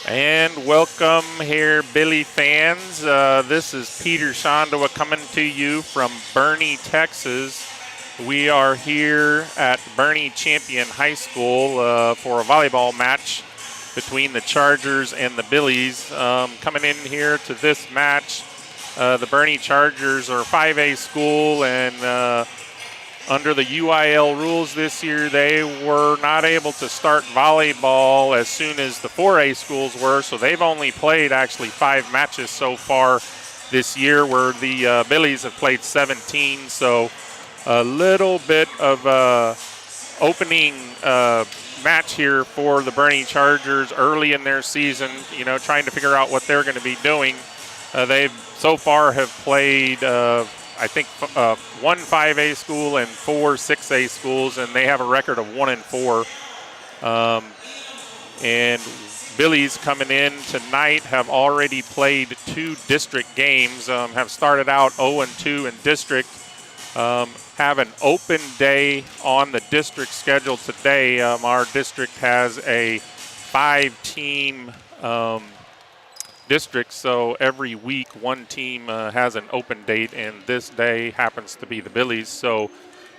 And welcome here, Billy fans. This is Peter Schandua coming to you from Boerne, Texas. We are here at Boerne Champion High School for a volleyball match between the Chargers and the Billies. Coming in here to this match, the Boerne Chargers are a 5A school, and under the UIL rules this year, they were not able to start volleyball as soon as the 4A schools were, so they've only played actually 5 matches so far this year, where the Billies have played 17. So a little bit of opening match here for the Boerne Chargers early in their season, trying to figure out what they're going to be doing. They've so far have played I think one 5A school and 4 6A schools, and they have a record of 1-4. And Billies coming in tonight have already played 2 district games, have started out 0-2 in district, have an open day on the district schedule today. Our district has a 5-team district, so every week one team has an open date, and this day happens to be the Billies. So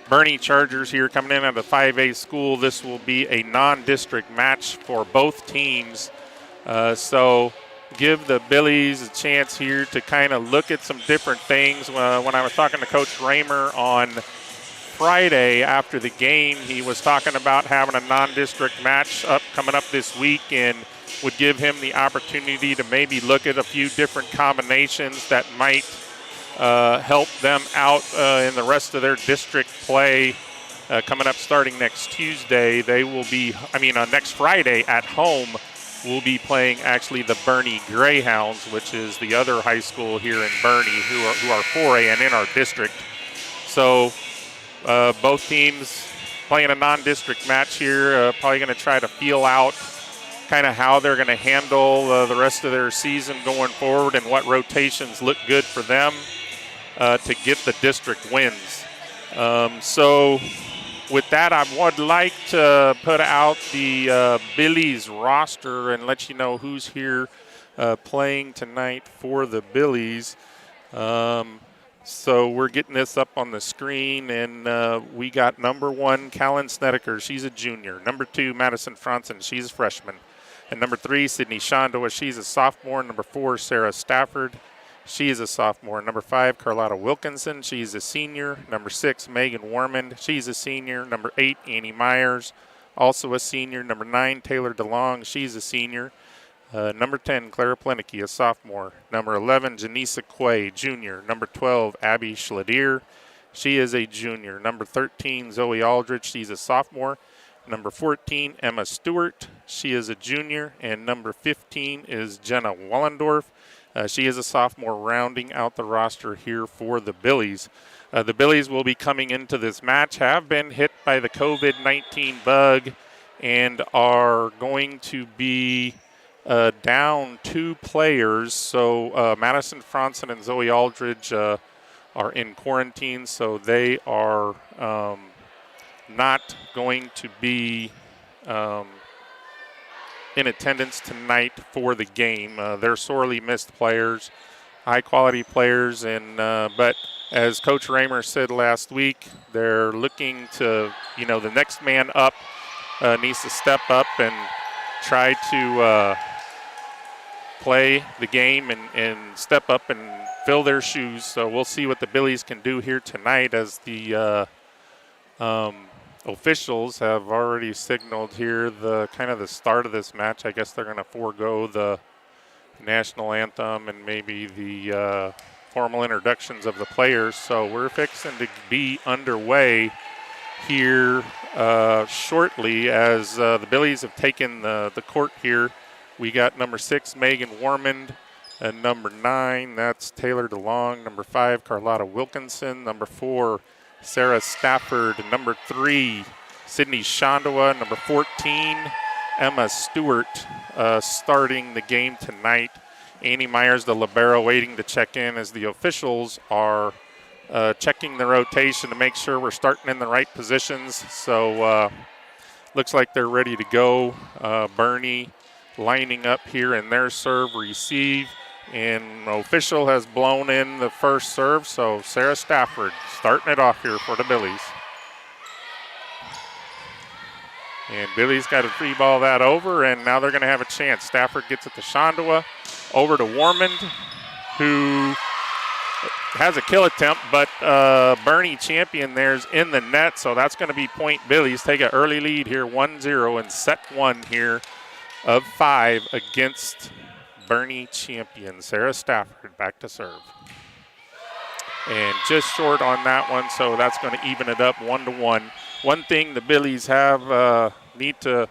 Boerne Chargers here coming in at a 5A school. This will be a non-district match for both teams, so give the Billies a chance here to kind of look at some different things. When I was talking to Coach Raymer on Friday after the game, he was talking about having a non-district match coming up this week, and would give him the opportunity to maybe look at a few different combinations that might help them out in the rest of their district play coming up starting next Tuesday. They will be, next Friday at home, we'll be playing actually the Boerne Greyhounds, which is the other high school here in Boerne who are 4A and in our district. So both teams playing a non-district match here, probably going to try to feel out kind of how they're going to handle the rest of their season going forward and what rotations look good for them to get the district wins. So with that, I would like to put out the Billies roster and let you know who's here playing tonight for the Billies. So we're getting this up on the screen, and we got number 1, Callan Snedeker. She's a junior. Number 2, Madison Franzen. She's a freshman. And number 3, Sydney Schandua. She's a sophomore. Number 4, Sarah Stafford. She is a sophomore. Number 5, Carlotta Wilkinson. She's a senior. Number 6, Megan Warmond. She's a senior. Number 8, Annie Myers, also a senior. Number 9, Taylor DeLong. She's a senior. Number 10, Clara Plenicky, a sophomore. Number 11, Janisa Quay, junior. Number 12, Abby Schladier. She is a junior. Number 13, Zoe Aldrich. She's a sophomore. Number 14, Emma Stewart. She is a junior. And number 15 is Jenna Wallendorf. She is a sophomore, rounding out the roster here for the Billies. The Billies will be coming into this match, have been hit by the COVID-19 bug, and are going to be down 2 players. So Madison Franzen and Zoe Aldridge are in quarantine, so they are not going to be in attendance tonight for the game. They're sorely missed players, high-quality players, and but as Coach Raymer said last week, they're looking to, the next man up needs to step up and try to play the game and step up and fill their shoes. So we'll see what the Billies can do here tonight, as the officials have already signaled here the start of this match. I guess they're going to forego the national anthem and maybe the formal introductions of the players. So we're fixing to be underway here shortly, as the Billies have taken the court here. We got number 6, Megan Warmond, and number 9, that's Taylor DeLong. Number 5, Carlotta Wilkinson. Number 4, Sarah Stafford. Number 3, Sydney Schandua. Number 14, Emma Stewart, starting the game tonight. Annie Myers, the libero, waiting to check in, as the officials are checking the rotation to make sure we're starting in the right positions. So looks like they're ready to go. Boerne lining up here in their serve receive. And official has blown in the first serve, so Sarah Stafford starting it off here for the Billies. And Billy's got to free ball that over, and now they're going to have a chance. Stafford gets it to Schandua, over to Warmond, who has a kill attempt, but Boerne Champion there's in the net, so that's going to be point Billies. Take an early lead here, 1-0, and set one here of 5 against Boerne Champion. Sarah Stafford back to serve. And just short on that one, so that's going to even it up 1-1. One thing the Billies have need to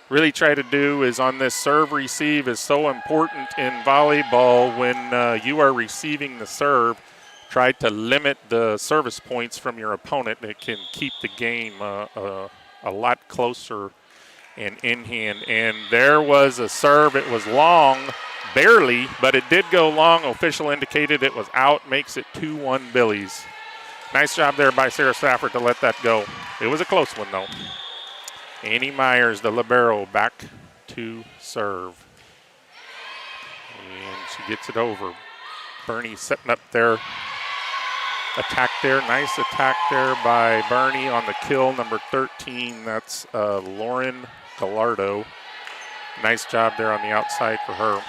really try to do is on this serve receive is so important in volleyball. When you are receiving the serve, try to limit the service points from your opponent. It can keep the game a lot closer and in hand. And there was a serve. It was long, barely, but it did go long. Official indicated it was out, makes it 2-1 Billies. Nice job there by Sarah Stafford to let that go. It was a close one, though. Annie Myers, the libero, back to serve. And she gets it over. Boerne setting up their attack there. Nice attack there by Boerne on the kill, number 13. That's Lauren Gallardo. Nice job there on the outside for her.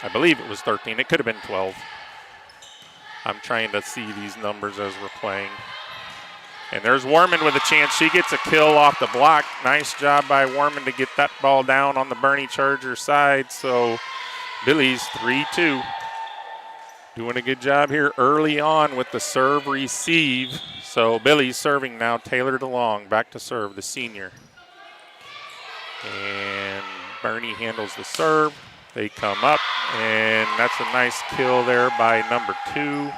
I believe it was 13. It could have been 12. I'm trying to see these numbers as we're playing. And there's Warman with a chance. She gets a kill off the block. Nice job by Warman to get that ball down on the Boerne Charger side. So Billy's 3-2. Doing a good job here early on with the serve receive. So Billy's serving now. Taylor DeLong back to serve, the senior. And Boerne handles the serve. They come up, and that's a nice kill there by number 2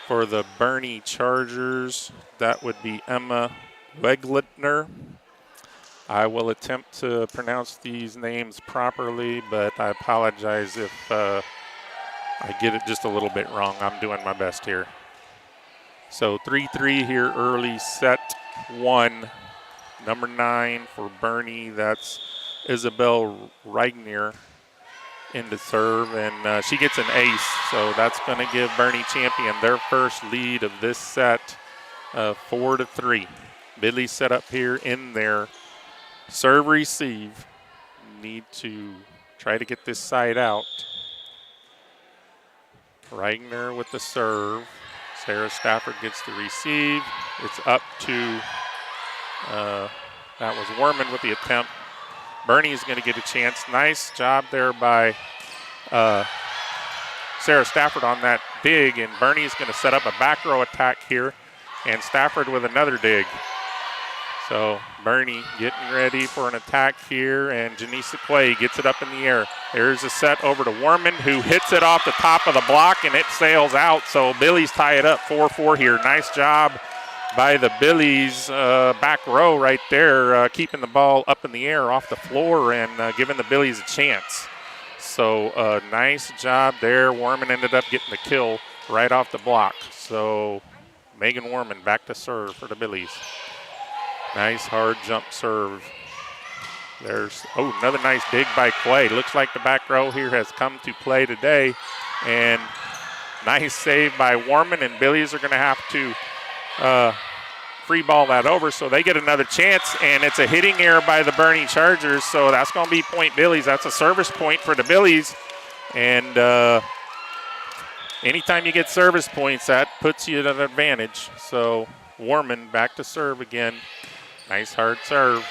for the Boerne Chargers. That would be Emma Weglitner. I will attempt to pronounce these names properly, but I apologize if I get it just a little bit wrong. I'm doing my best here. So 3-3 here early, set 1. Number 9 for Boerne, that's Isabel Reignier into serve, and she gets an ace, so that's going to give Boerne Champion their first lead of this set, 4-3. Billy set up here in their serve receive. Need to try to get this side out. Reigner with the serve. Sarah Stafford gets the receive. It's up to, that was Warman with the attempt. Boerne is going to get a chance. Nice job there by Sarah Stafford on that dig, and Boerne is going to set up a back row attack here, and Stafford with another dig. So Boerne getting ready for an attack here, and Janisa Clay gets it up in the air. There's a set over to Warman, who hits it off the top of the block, and it sails out. So Billy's tie it up 4-4 here. Nice job by the Billies back row right there, keeping the ball up in the air off the floor and giving the Billies a chance. So nice job there. Warman ended up getting the kill right off the block. So Megan Warman back to serve for the Billies. Nice hard jump serve. There's, another nice dig by Clay. Looks like the back row here has come to play today. And nice save by Warman, and Billies are going to have to free ball that over, so they get another chance, and it's a hitting error by the Boerne Chargers, so that's going to be point Billies. That's a service point for the Billies, and anytime you get service points, that puts you at an advantage. So Warman back to serve again. Nice hard serve,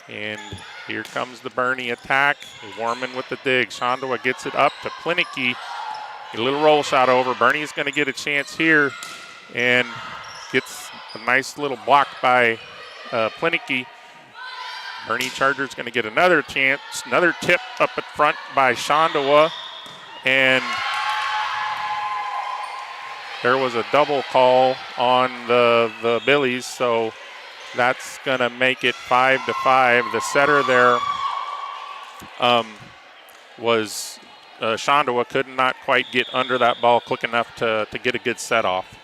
and here comes the Boerne attack. Warman with the dig. Schandua gets it up to Plinicky. A little roll shot over. Boerne is going to get a chance here, and gets a nice little block by Plinicky. Boerne Chargers going to get another chance. Another tip up at front by Schandua. And there was a double call on the Billies, so that's going to make it 5-5. The setter there was Schandua. Could not quite get under that ball quick enough to get a good set off.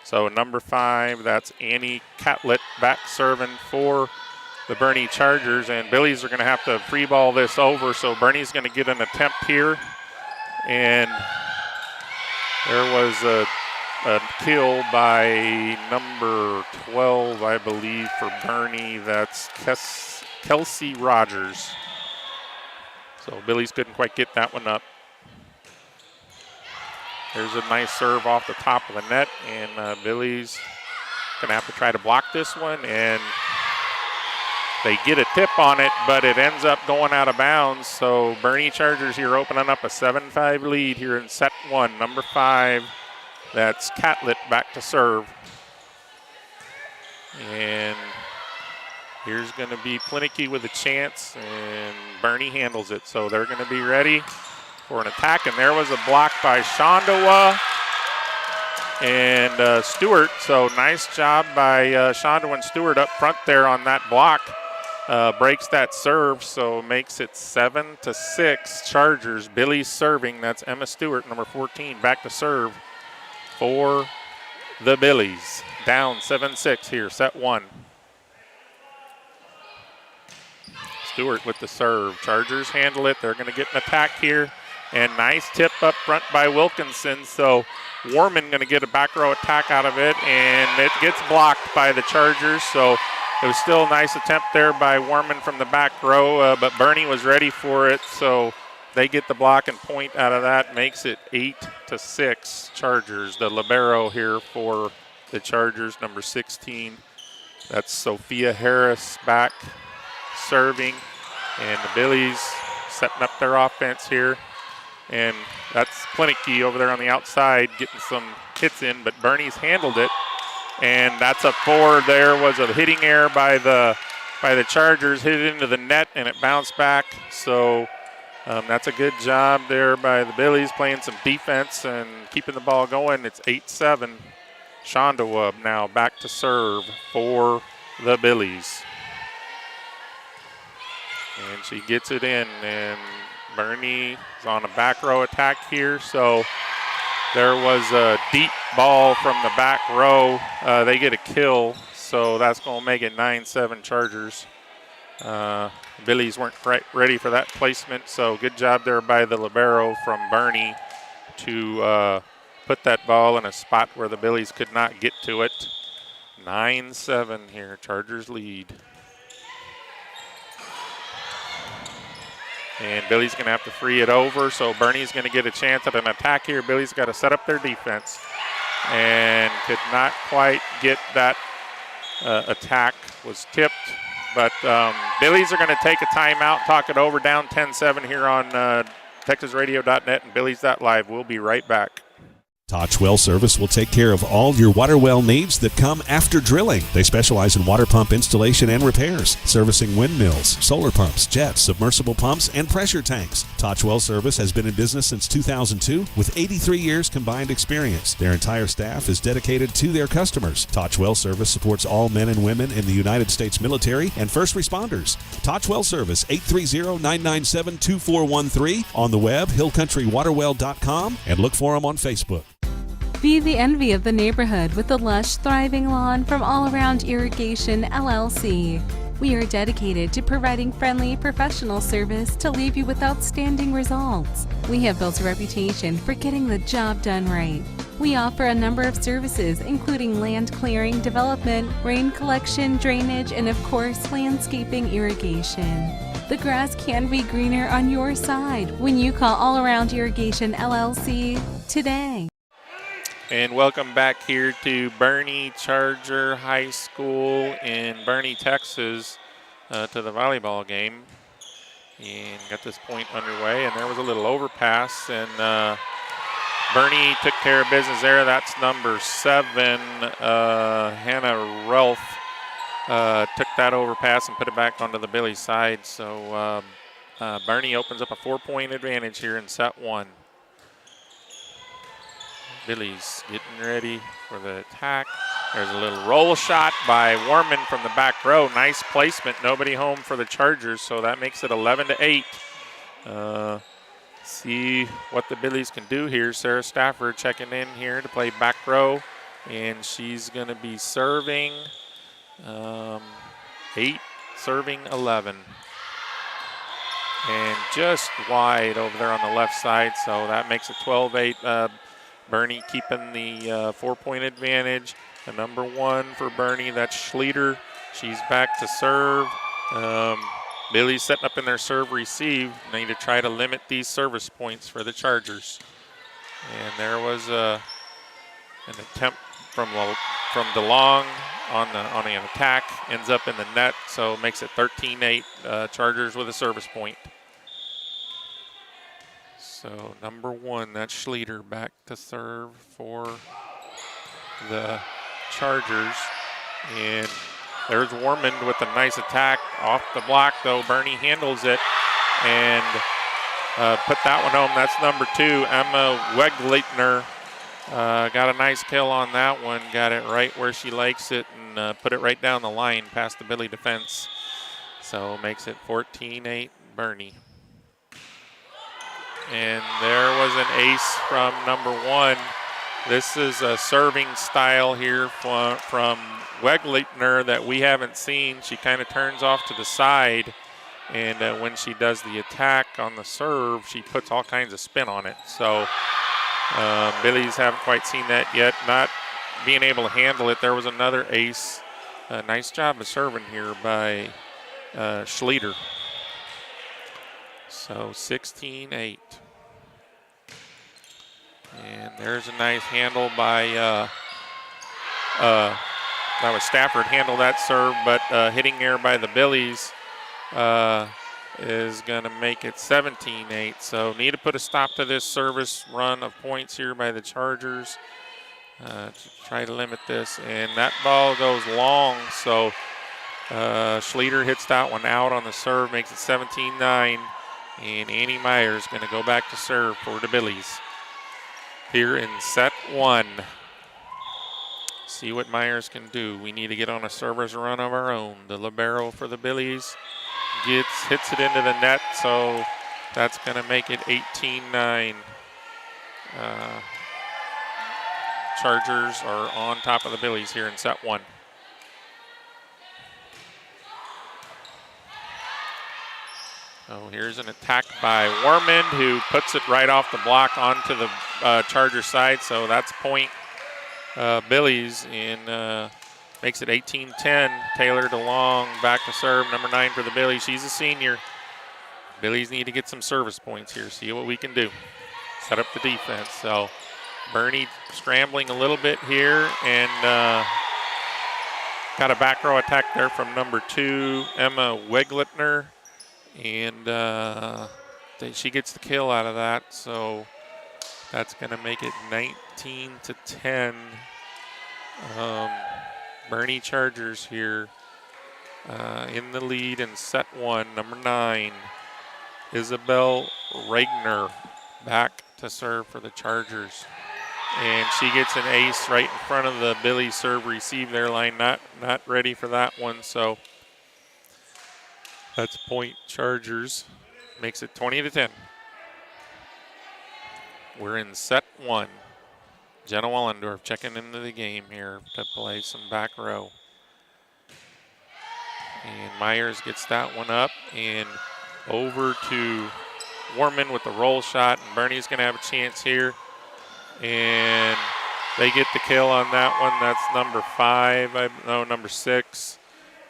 So number 5, that's Annie Catlett back serving for the Boerne Chargers, and Billy's are going to have to free ball this over, so Boerne's going to get an attempt here. And there was a kill by number 12, I believe, for Boerne. That's Kelsey Rogers. So Billy's couldn't quite get that one up. There's a nice serve off the top of the net, and Billy's going to have to try to block this one, and they get a tip on it, but it ends up going out of bounds. So Boerne Chargers here opening up a 7-5 lead here in set 1. Number 5, that's Catlett back to serve. And here's going to be Plinicky with a chance, and Boerne handles it. So they're going to be ready for an attack, and there was a block by Schandua and Stewart. So nice job by Schandua and Stewart up front there on that block. Breaks that serve, so makes it 7-6 Chargers. Billy's serving. That's Emma Stewart, number 14, back to serve for the Billies. Down 7-6 here, set 1. Stewart with the serve. Chargers handle it. They're going to get an attack here. And nice tip up front by Wilkinson. So Warman going to get a back row attack out of it, and it gets blocked by the Chargers. So it was still a nice attempt there by Warman from the back row, but Boerne was ready for it. So they get the block and point out of that. Makes it 8-6 Chargers. The libero here for the Chargers, number 16. That's Sophia Harris back serving. And the Billies setting up their offense here. And that's Plinicky over there on the outside getting some hits in, but Boerne's handled it. And that's a 4. There was a hitting error by the Chargers, hit it into the net, and it bounced back. So that's a good job there by the Billies, playing some defense and keeping the ball going. It's 8-7. Schandua now back to serve for the Billies. And she gets it in, and Boerne is on a back row attack here. So there was a deep ball from the back row. They get a kill, so that's going to make it 9-7 Chargers. Billies weren't ready for that placement, so good job there by the libero from Boerne to put that ball in a spot where the Billies could not get to it. 9-7 here, Chargers lead. And Billy's going to have to free it over, so Boerne's going to get a chance at an attack here. Billy's got to set up their defense and could not quite get that attack. Was tipped, but Billies are going to take a timeout, talk it over, down 10-7 here on TexasRadio.net and Billies.live. We'll be right back. Toch Well Service will take care of all your water well needs that come after drilling. They specialize in water pump installation and repairs, servicing windmills, solar pumps, jets, submersible pumps, and pressure tanks. Toch Well Service has been in business since 2002 with 83 years combined experience. Their entire staff is dedicated to their customers. Toch Well Service supports all men and women in the United States military and first responders. Toch Well Service, 830-997-2413. On the web, hillcountrywaterwell.com, and look for them on Facebook. Be the envy of the neighborhood with the lush, thriving lawn from All Around Irrigation, LLC. We are dedicated to providing friendly, professional service to leave you with outstanding results. We have built a reputation for getting the job done right. We offer a number of services, including land clearing, development, rain collection, drainage, and of course, landscaping irrigation. The grass can be greener on your side when you call All Around Irrigation, LLC today. And welcome back here to Boerne Charger High School in Boerne, Texas, to the volleyball game. And got this point underway, and there was a little overpass, and Boerne took care of business there. That's number 7, Hannah Relf, took that overpass and put it back onto the Billy side. So Boerne opens up a 4-point advantage here in set 1. Billy's getting ready for the attack. There's a little roll shot by Warman from the back row. Nice placement. Nobody home for the Chargers, so that makes it 11-8. See what the Billies can do here. Sarah Stafford checking in here to play back row, and she's going to be serving 8 serving 11. And just wide over there on the left side, so that makes it 12-8. Boerne keeping the 4-point advantage. The number 1 for Boerne, that's Schlueter. She's back to serve. Billy's setting up in their serve receive. They need to try to limit these service points for the Chargers. And there was an attempt from DeLong on an attack, ends up in the net, so it makes it 13-8. Chargers with a service point. So number 1, that's Schlueter, back to serve for the Chargers. And there's Warmond with a nice attack off the block, though. Boerne handles it and put that one home. That's number 2, Emma Wegleitner. Got a nice kill on that one. Got it right where she likes it and put it right down the line past the Billy defense. So makes it 14-8 Boerne. And there was an ace from number 1. This is a serving style here from Wegleitner that we haven't seen. She kind of turns off to the side, and when she does the attack on the serve, she puts all kinds of spin on it. So Billy's haven't quite seen that yet, not being able to handle it. There was another ace. Nice job of serving here by Schlueter. So 16-8. And there's a nice handle by, that was Stafford, handled that serve, but hitting there by the Billies is going to make it 17-8. So need to put a stop to this service run of points here by the Chargers to try to limit this. And that ball goes long, so Schlueter hits that one out on the serve, makes it 17-9. And Annie Myers going to go back to serve for the Billies here in set 1. See what Myers can do. We need to get on a service run of our own. The libero for the Billies hits it into the net, so that's going to make it 18-9. Chargers are on top of the Billies here in set 1. So here's an attack by Warmond, who puts it right off the block onto the Charger side. So that's point Billies, and makes it 18-10. Taylor DeLong back to serve, number 9 for the Billies. She's a senior. Billies need to get some service points here, see what we can do. Set up the defense. So Boerne scrambling a little bit here, and got a back row attack there from number 2, Emma Wegleitner. And she gets the kill out of that, so that's going to make it 19-10. Boerne Chargers here in the lead in set 1. Number 9, Isabel Regner, back to serve for the Chargers. And she gets an ace right in front of the Billy serve receive there line. Not ready for that one, so that's point Chargers. Makes it 20-10. We're in set 1. Jenna Wallendorf checking into the game here to play some back row. And Myers gets that one up and over to Warman with the roll shot. And Boerne's going to have a chance here. And they get the kill on that one. That's number 5, number 6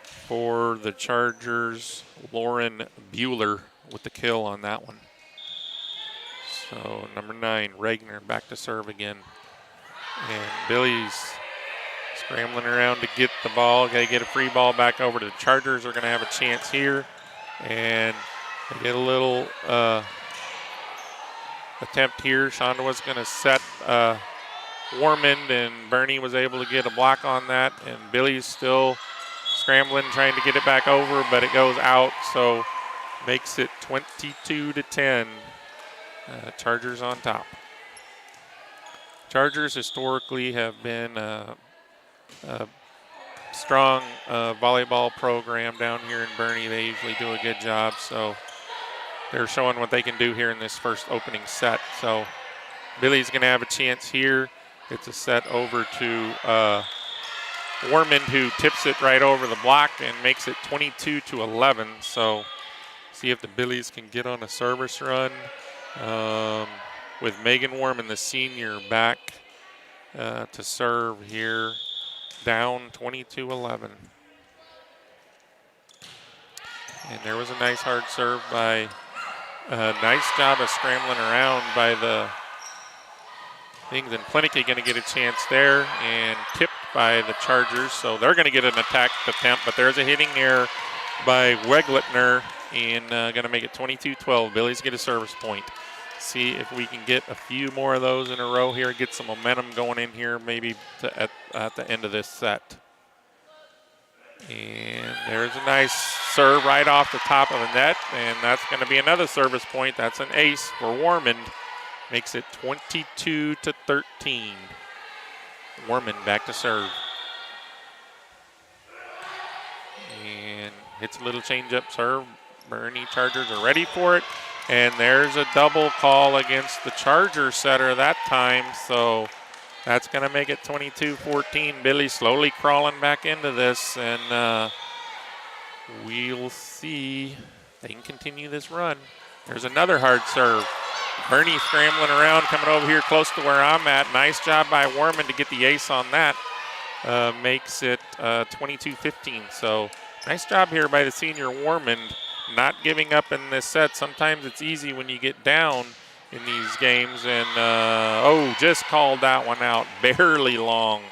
for the Chargers. Lauren Bueller with the kill on that one. So number 9, Regner, back to serve again. And Billy's scrambling around to get the ball. Got to get a free ball back over to the Chargers. Are going to have a chance here. And they get a little attempt here. Shandua's going to set Warmond, and Boerne was able to get a block on that. And Billy's still scrambling, trying to get it back over, but it goes out. So makes it 22-10. Chargers on top. Chargers historically have been a strong volleyball program down here in Boerne. They usually do a good job, so they're showing what they can do here in this first opening set. So Billy's going to have a chance here. It's a set over to Warmond, who tips it right over the block and makes it 22-11. So see if the Billies can get on a service run with Megan Warmond, the senior, back to serve here, down 22-11. And there was a nice hard serve by, nice job of scrambling around by the things. And Plenicky going to get a chance there and tipped by the Chargers. So they're going to get an attack attempt, but there's a hitting error by Weglitner and going to make it 22-12. Billies get a service point. See if we can get a few more of those in a row here, get some momentum going in here maybe at the end of this set. And there's a nice serve right off the top of the net, and that's going to be another service point. That's an ace for Warmond. Makes it 22-13. Warmond back to serve. And hits a little change-up serve. Boerne Chargers are ready for it. And there's a double call against the Charger setter that time, so that's going to make it 22-14. Billy slowly crawling back into this, and we'll see if they can continue this run. There's another hard serve. Boerne scrambling around, coming over here close to where I'm at. Nice job by Warmond to get the ace on that. Makes it 22-15. So nice job here by the senior Warmond, not giving up in this set. Sometimes it's easy when you get down in these games, and just called that one out, barely long.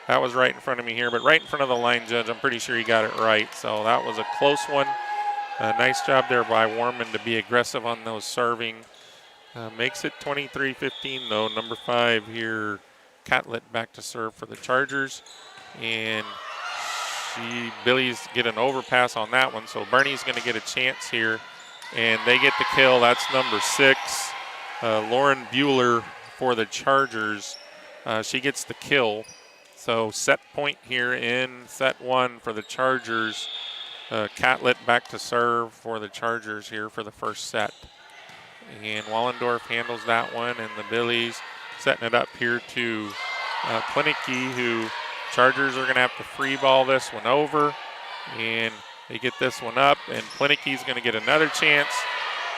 That was right in front of me here, but right in front of the line judge. I'm pretty sure he got it right, so that was a close one. Nice job there by Warmond to be aggressive on those serving. Makes it 23-15 though. Number 5 here, Catlett back to serve for the Chargers, and Billy's get an overpass on that one, so Boerne's going to get a chance here, and they get the kill. That's number 6. Lauren Bueller for the Chargers. She gets the kill. So set point here in set 1 for the Chargers. Catlett back to serve for the Chargers here for the first set. And Wallendorf handles that one, and the Billies setting it up here to Plenicky, who Chargers are going to have to free ball this one over. And they get this one up, and Plenicky's going to get another chance.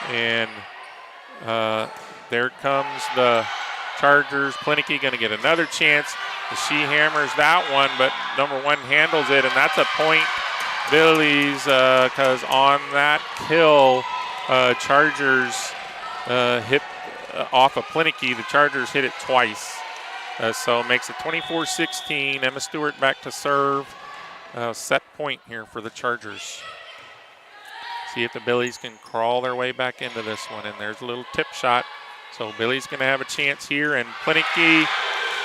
And there comes the Chargers. Plenicky going to get another chance. She hammers that one, but number 1 handles it, and that's a point, Billies, because on that kill, Chargers hit off of Plenicky. The Chargers hit it twice. So it makes it 24-16. Emma Stewart back to serve. Set point here for the Chargers. See if the Billies can crawl their way back into this one. And there's a little tip shot. So Billy's going to have a chance here. And Plenicky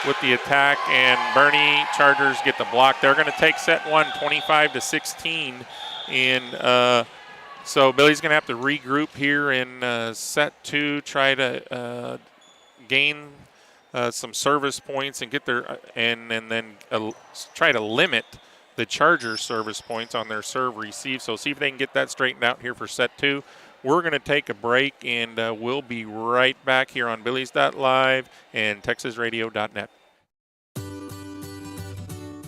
with the attack, and Boerne Chargers get the block. They're going to take set 1, 25-16. And so Billy's going to have to regroup here in set 2, try to gain some service points and get their and then try to limit the Chargers service points on their serve receive. So see if they can get that straightened out here for set 2. We're going to take a break, and we'll be right back here on Billies.live and TexasRadio.net.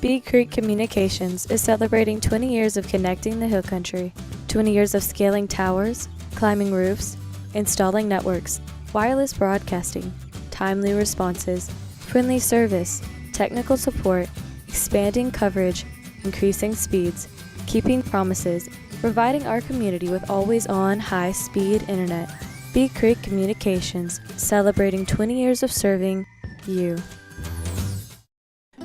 Big Creek Communications is celebrating 20 years of connecting the Hill Country. 20 years of scaling towers, climbing roofs, installing networks, wireless broadcasting, timely responses, friendly service, technical support, expanding coverage, increasing speeds, keeping promises, providing our community with always-on, high-speed internet. Big Creek Communications, celebrating 20 years of serving you.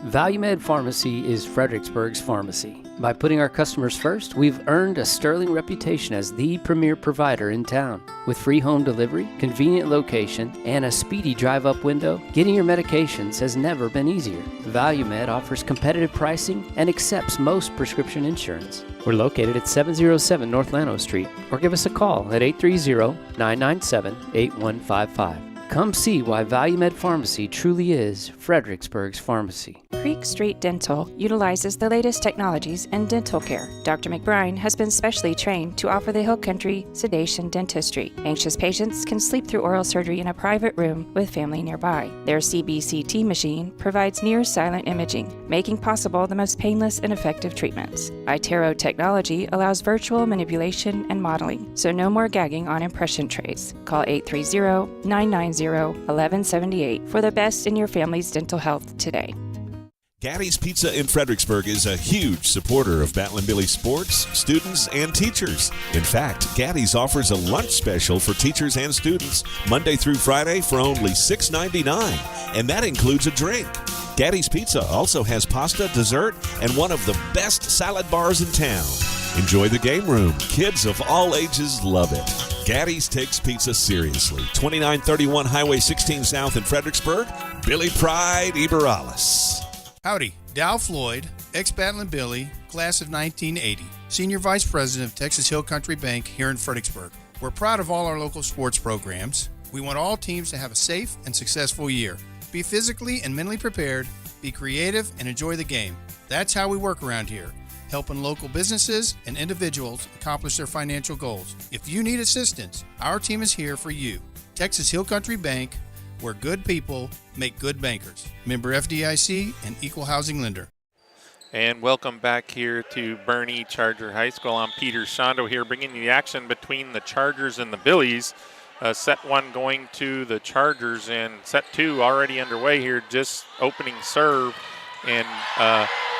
ValueMed Pharmacy is Fredericksburg's pharmacy. By putting our customers first, we've earned a sterling reputation as the premier provider in town. With free home delivery, convenient location, and a speedy drive-up window, getting your medications has never been easier. ValueMed offers competitive pricing and accepts most prescription insurance. We're located at 707 North Llano Street, or give us a call at 830-997-8155. Come see why ValueMed Pharmacy truly is Fredericksburg's pharmacy. Creek Street Dental utilizes the latest technologies in dental care. Dr. McBride has been specially trained to offer the Hill Country sedation dentistry. Anxious patients can sleep through oral surgery in a private room with family nearby. Their CBCT machine provides near-silent imaging, making possible the most painless and effective treatments. iTero technology allows virtual manipulation and modeling, so no more gagging on impression trays. Call 830-990-1178 for the best in your family's dental health today. Gaddy's Pizza in Fredericksburg is a huge supporter of Battle and Billy sports, students, and teachers. In fact, Gaddy's offers a lunch special for teachers and students Monday through Friday for only $6.99, and that includes a drink. Gaddy's Pizza also has pasta, dessert, and one of the best salad bars in town. Enjoy the game room. Kids of all ages love it. Gaddy's takes pizza seriously. 2931 Highway 16 South in Fredericksburg. Billy Pride Iberales. Howdy, Dow Floyd, ex-Battle and Billy, class of 1980, Senior Vice President of Texas Hill Country Bank here in Fredericksburg. We're proud of all our local sports programs. We want all teams to have a safe and successful year. Be physically and mentally prepared, be creative, and enjoy the game. That's how we work around here, helping local businesses and individuals accomplish their financial goals. If you need assistance, our team is here for you. Texas Hill Country Bank, where good people make good bankers. Member FDIC and Equal Housing Lender. And welcome back here to Boerne Charger High School. I'm Peter Schandua here, bringing you the action between the Chargers and the Billies. Set one going to the Chargers, and set two already underway here, just opening serve. And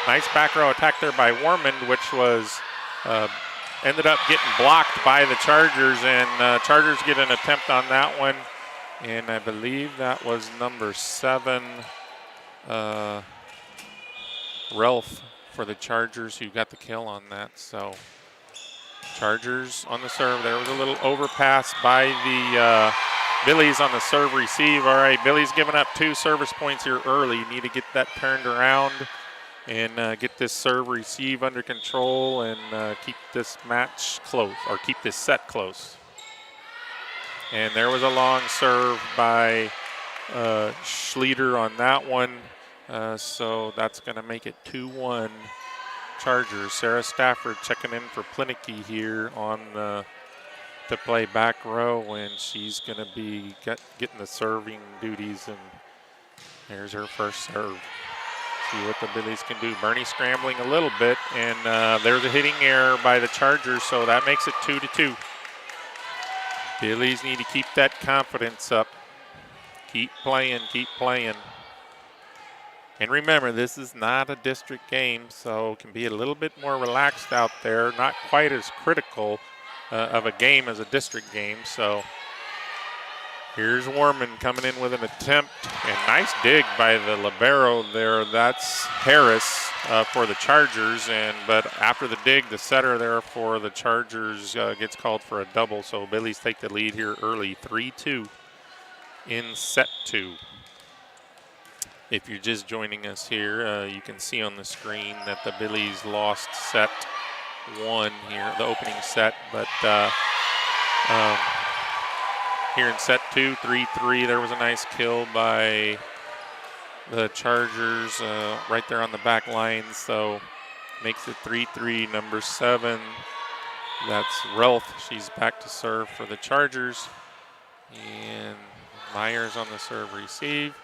nice back row attack there by Warmond, which was ended up getting blocked by the Chargers, and Chargers get an attempt on that one. And I believe that was number 7, Ralph for the Chargers, who got the kill on that. So Chargers on the serve. There was a little overpass by the Billies on the serve receive. All right, Billies giving up 2 service points here early. You need to get that turned around and get this serve receive under control and keep this match close, or keep this set close. And there was a long serve by Schleter on that one. So that's going to make it 2-1 Chargers. Sarah Stafford checking in for Plinicky here on to play back row, and she's going to be getting the serving duties. And there's her first serve. See what the Billies can do. Boerne scrambling a little bit, and there's a hitting error by the Chargers, so that makes it 2-2. Billies need to keep that confidence up. Keep playing, keep playing. And remember, this is not a district game, so it can be a little bit more relaxed out there. Not quite as critical of a game as a district game. So here's Warman coming in with an attempt, and nice dig by the libero there. That's Harris for the Chargers, but after the dig, the setter there for the Chargers gets called for a double. So Billies take the lead here early, 3-2 in set 2. If you're just joining us here, you can see on the screen that the Billies lost set 1 here, the opening set, but here in set 2, 3-3, there was a nice kill by the Chargers right there on the back line, so makes it 3-3. Number 7, that's Relf. She's back to serve for the Chargers. And Myers on the serve receive.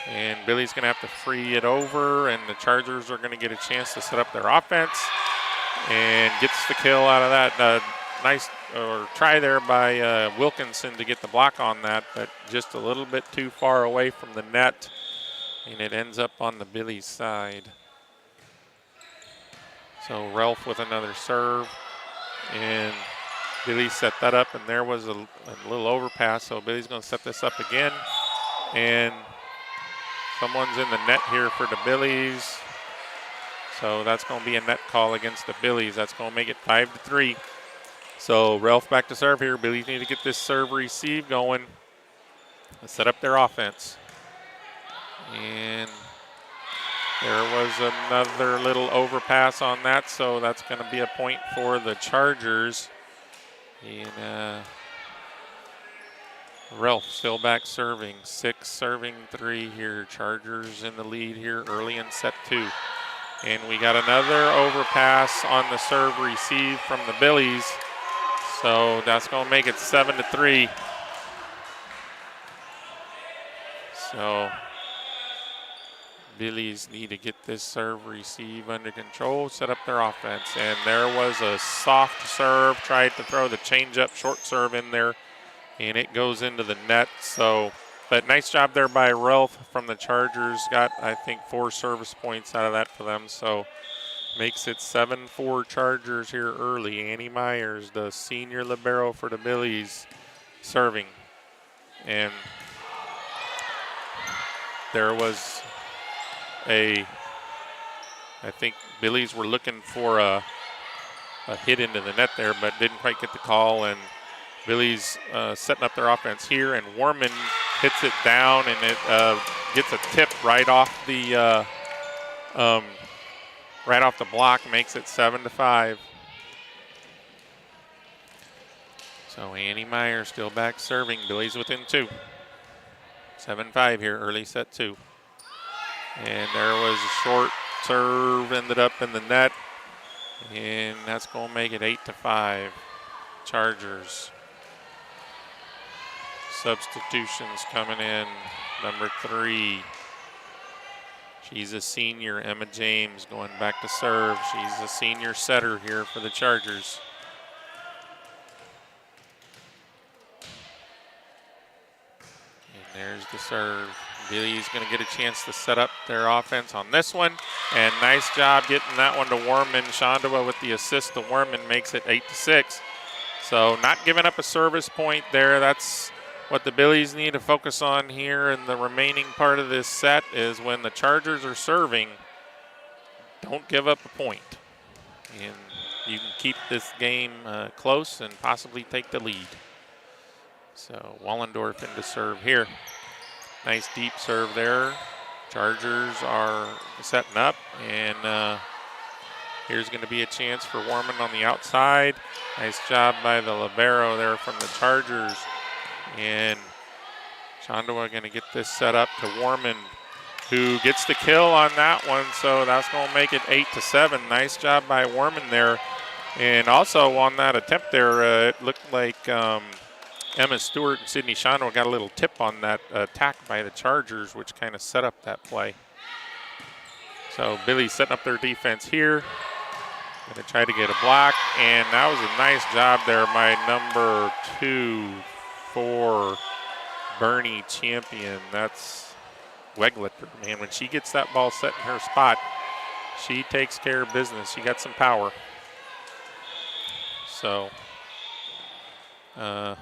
And Billy's going to have to free it over, and the Chargers are going to get a chance to set up their offense and gets the kill out of that. Nice try there by Wilkinson to get the block on that, but just a little bit too far away from the net, and it ends up on the Billy's side. So Relf with another serve, and Billy set that up, and there was a little overpass, so Billy's going to set this up again, and someone's in the net here for the Billies. So that's going to be a net call against the Billies. That's going to make it 5-3. So Relf back to serve here. Billies need to get this serve receive going. Let's set up their offense. And there was another little overpass on that, so that's going to be a point for the Chargers. And Ralph still back serving. 6 serving 3 here. Chargers in the lead here early in set 2. And we got another overpass on the serve receive from the Billies. So that's going to make it 7-3. So Billies need to get this serve receive under control, set up their offense. And there was a soft serve, tried to throw the changeup short serve in there, and it goes into the net. So, but nice job there by Ralph from the Chargers. Got, I think, 4 service points out of that for them. So makes it 7-4 Chargers here early. Annie Myers, the senior libero for the Billies, serving. And there was I think Billies were looking for a hit into the net there, but didn't quite get the call. And Billies setting up their offense here, and Warman hits it down, and it gets a tip right off the block, makes it 7-5. So Annie Meyer still back serving. Billies within 2. 7-5 here, early set 2. And there was a short serve, ended up in the net, and that's going to make it 8-5. Chargers. Substitutions coming in. Number 3. She's a senior, Emma James, going back to serve. She's a senior setter here for the Chargers. And there's the serve. Billy's going to get a chance to set up their offense on this one. And nice job getting that one to Warman. Schandua with the assist to Warman makes it 8-6. So not giving up a service point there. That's what the Billies need to focus on here in the remaining part of this set, is when the Chargers are serving, don't give up a point. And you can keep this game close and possibly take the lead. So Wallendorf into serve here. Nice deep serve there. Chargers are setting up, and here's going to be a chance for Warman on the outside. Nice job by the libero there from the Chargers. And Schandua going to get this set up to Warman, who gets the kill on that one. So that's going to make it 8-7. Nice job by Warman there. And also on that attempt there, it looked like Emma Stewart and Sydney Schandua got a little tip on that attack by the Chargers, which kind of set up that play. So Billy setting up their defense here. Going to try to get a block, and that was a nice job there by number 2 for Boerne Champion. That's Wegletter, man. When she gets that ball set in her spot, she takes care of business. She got some power. So, got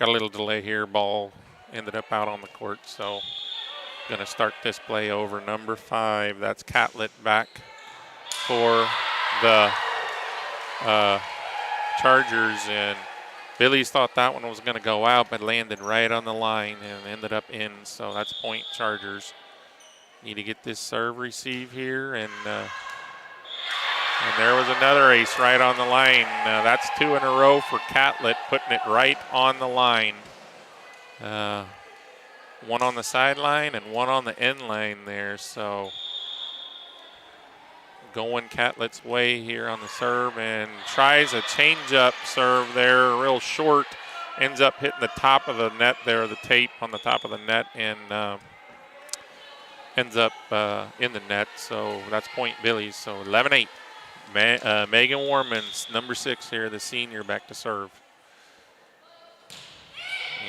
a little delay here. Ball ended up out on the court. So, going to start this play over. Number 5, that's Catlett back for the Chargers. And Billy's thought that one was going to go out, but landed right on the line and ended up in. So that's point Chargers. Need to get this serve receive here, and there was another ace right on the line. That's 2 in a row for Catlett, putting it right on the line. One on the sideline and one on the end line there. So going Catlett's way here on the serve, and tries a change-up serve there, real short, ends up hitting the top of the net there, the tape on the top of the net, and ends up in the net. So that's point Billy's. So 11-8. Megan Warman, number 6 here, the senior, back to serve.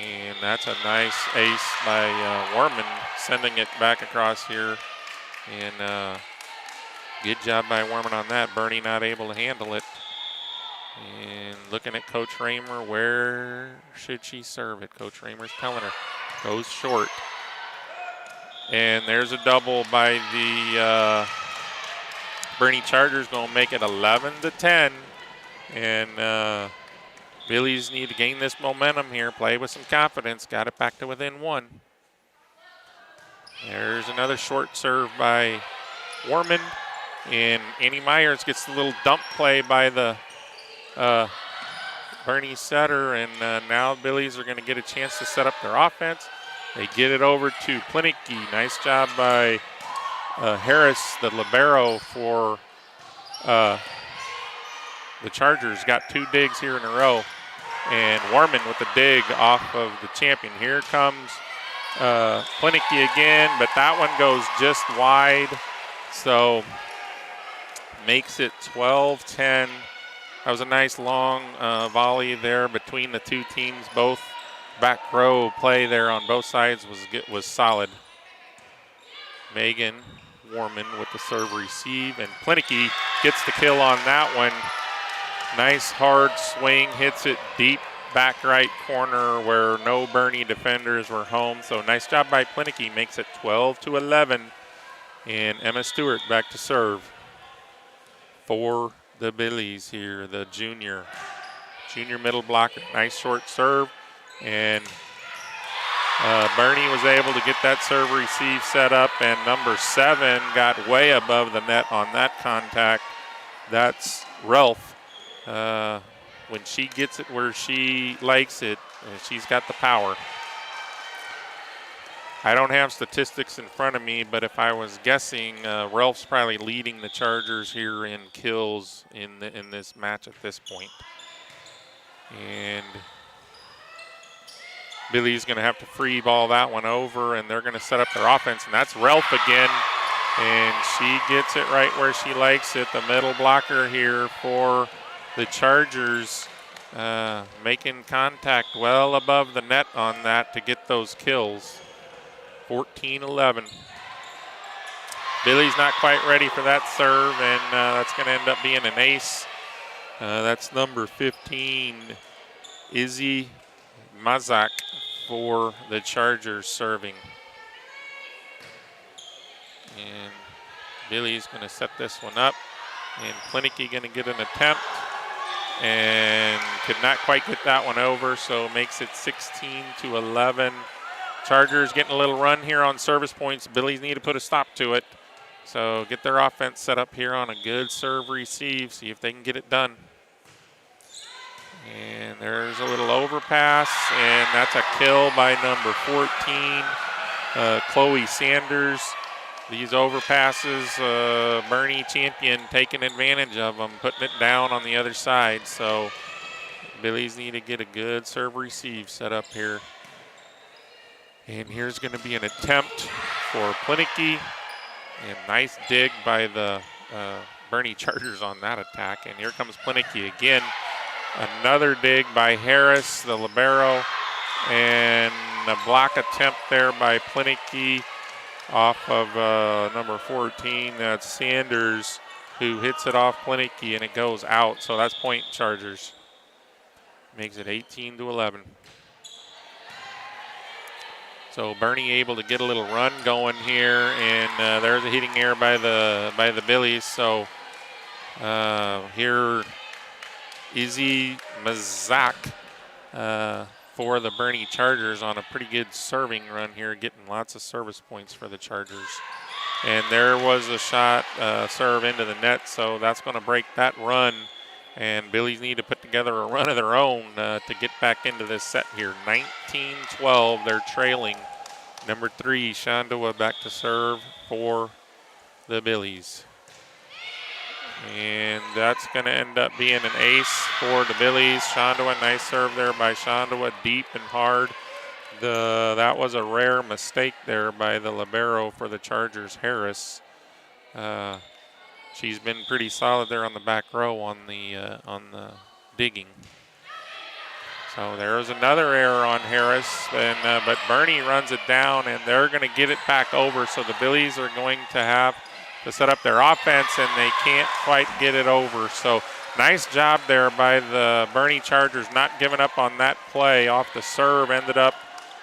And that's a nice ace by Warman, sending it back across here. And good job by Warman on that. Boerne not able to handle it. And looking at Coach Raymer, where should she serve it? Coach Raymer's telling her. Goes short. And there's a double by the Boerne Chargers, going to make it 11-10. And Billies need to gain this momentum here, play with some confidence. Got it back to within 1. There's another short serve by Warman. And Annie Myers gets the little dump play by the Bernie setter, and now Billies are going to get a chance to set up their offense. They get it over to Plinicky. Nice job by Harris, the libero for the Chargers. Got 2 digs here in a row. And Warman with the dig off of the champion. Here comes Plinicky again, but that one goes just wide. So makes it 12-10. That was a nice long volley there between the two teams. Both back row play there on both sides was solid. Megan Warman with the serve receive, and Plinicky gets the kill on that one. Nice hard swing, hits it deep back right corner where no Boerne defenders were home. So nice job by Plinicky, makes it 12-11. And Emma Stewart back to serve for the Billies here, the junior middle blocker. Nice short serve, and Boerne was able to get that serve receive set up, and number 7 got way above the net on that contact. That's Ralph. When she gets it where she likes it, she's got the power. I don't have statistics in front of me, but if I was guessing, Ralph's probably leading the Chargers here in kills in this match at this point. And Billy's going to have to free ball that one over, and they're going to set up their offense, and that's Ralph again. And she gets it right where she likes it. The middle blocker here for the Chargers, making contact well above the net on that to get those kills. 14-11. Billy's not quite ready for that serve, and that's going to end up being an ace. That's number 15, Izzy Mazak for the Chargers serving. And Billy's going to set this one up, and Plinicky going to get an attempt and could not quite get that one over, so makes it 16-11. Chargers getting a little run here on service points. Billies need to put a stop to it. So get their offense set up here on a good serve receive, see if they can get it done. And there's a little overpass, and that's a kill by number 14, Chloe Sanders. These overpasses, Boerne champion taking advantage of them, putting it down on the other side. So Billies need to get a good serve receive set up here. And here's going to be an attempt for Plinicky. And nice dig by the Boerne Chargers on that attack. And here comes Plinicky again. Another dig by Harris, the libero. And a block attempt there by Plinicky off of number 14. That's Sanders, who hits it off Plinicky, and it goes out. So that's point Chargers. Makes it 18-11. So Boerne able to get a little run going here, and there's a hitting error by the Billies. So here Izzy Mazak for the Boerne Chargers on a pretty good serving run here, getting lots of service points for the Chargers. And there was a shot serve into the net, so that's going to break that run. And Billies need to put together a run of their own to get back into this set here. 19-12, they're trailing. Number 3, Schandua back to serve for the Billies. And that's going to end up being an ace for the Billies. Schandua, nice serve there by Schandua, deep and hard. That was a rare mistake there by the libero for the Chargers, Harris. She's been pretty solid there on the back row on the digging. So there's another error on Harris, and but Boerne runs it down, and they're going to get it back over. So the Billies are going to have to set up their offense, and they can't quite get it over. So nice job there by the Boerne Chargers, not giving up on that play off the serve. Ended up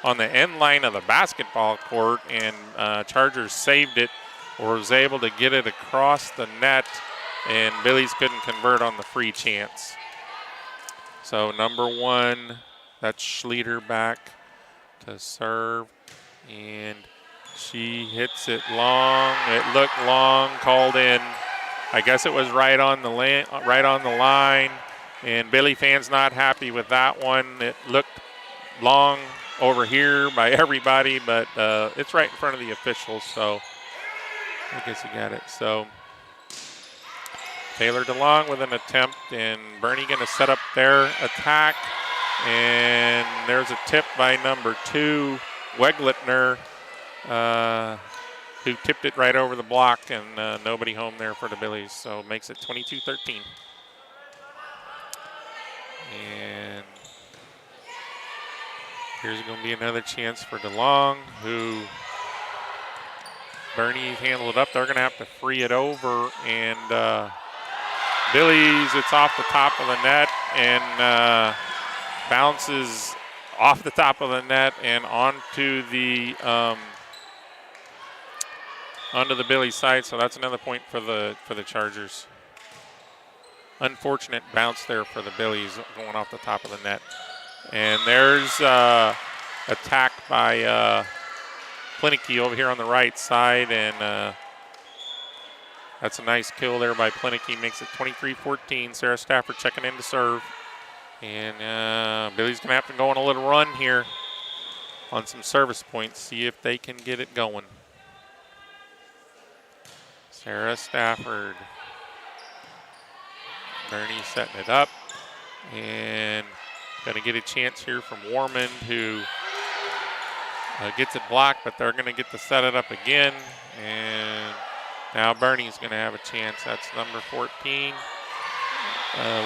on the end line of the basketball court, and Chargers saved it, or was able to get it across the net, and Billies couldn't convert on the free chance. So number 1, that's Schlieder back to serve, and she hits it long. It looked long, called in. I guess it was right on the line, And Billy fans not happy with that one. It looked long over here by everybody, but it's right in front of the officials, so I guess he got it. So Taylor DeLong with an attempt, and Boerne going to set up their attack. And there's a tip by number 2, Weglitner, who tipped it right over the block, and nobody home there for the Billies, so makes it 22-13. And here's going to be another chance for DeLong, who Boerne handled it up. They're going to have to free it over, and Billies, it's off the top of the net and bounces off the top of the net and onto the Billies side. So that's another point for the Chargers. Unfortunate bounce there for the Billies going off the top of the net. And there's attack by Plinicky over here on the right side, and that's a nice kill there by Plinicky. Makes it 23-14. Sarah Stafford checking in to serve. And Billy's going to have to go on a little run here on some service points, see if they can get it going. Sarah Stafford. Boerne setting it up. And going to get a chance here from Warman, who gets it blocked, but they're going to get to set it up again. And now Boerne's going to have a chance. That's number 14.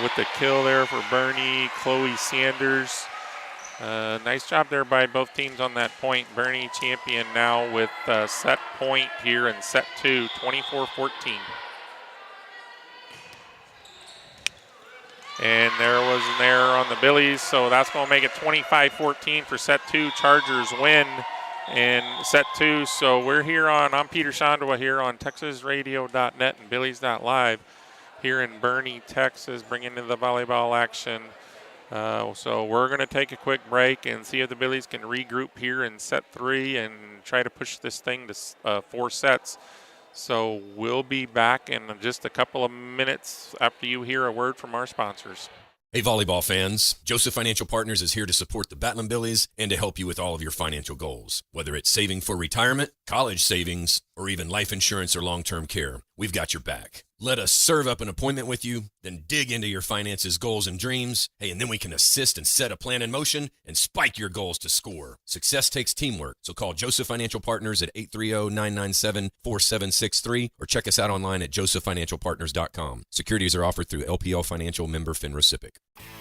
With the kill there for Boerne, Chloe Sanders. Nice job there by both teams on that point. Boerne champion now with set point here in set 2, 24-14. And there was an error on the Billies, so that's going to make it 25-14 for set 2. Chargers win in set 2. So we're here I'm Peter Schandua here on TexasRadio.net and Billies.live here in Boerne, Texas, bringing in the volleyball action. So we're going to take a quick break and see if the Billies can regroup here in set 3 and try to push this thing to 4 sets. So we'll be back in just a couple of minutes after you hear a word from our sponsors. Hey, volleyball fans. Joseph Financial Partners is here to support the Battling Billies and to help you with all of your financial goals. Whether it's saving for retirement, college savings, or even life insurance or long-term care, we've got your back. Let us serve up an appointment with you, then dig into your finances, goals, and dreams. Hey, and then we can assist and set a plan in motion and spike your goals to score. Success takes teamwork, so call Joseph Financial Partners at 830-997-4763 or check us out online at josephfinancialpartners.com. Securities are offered through LPL Financial, member FINRA SIPC.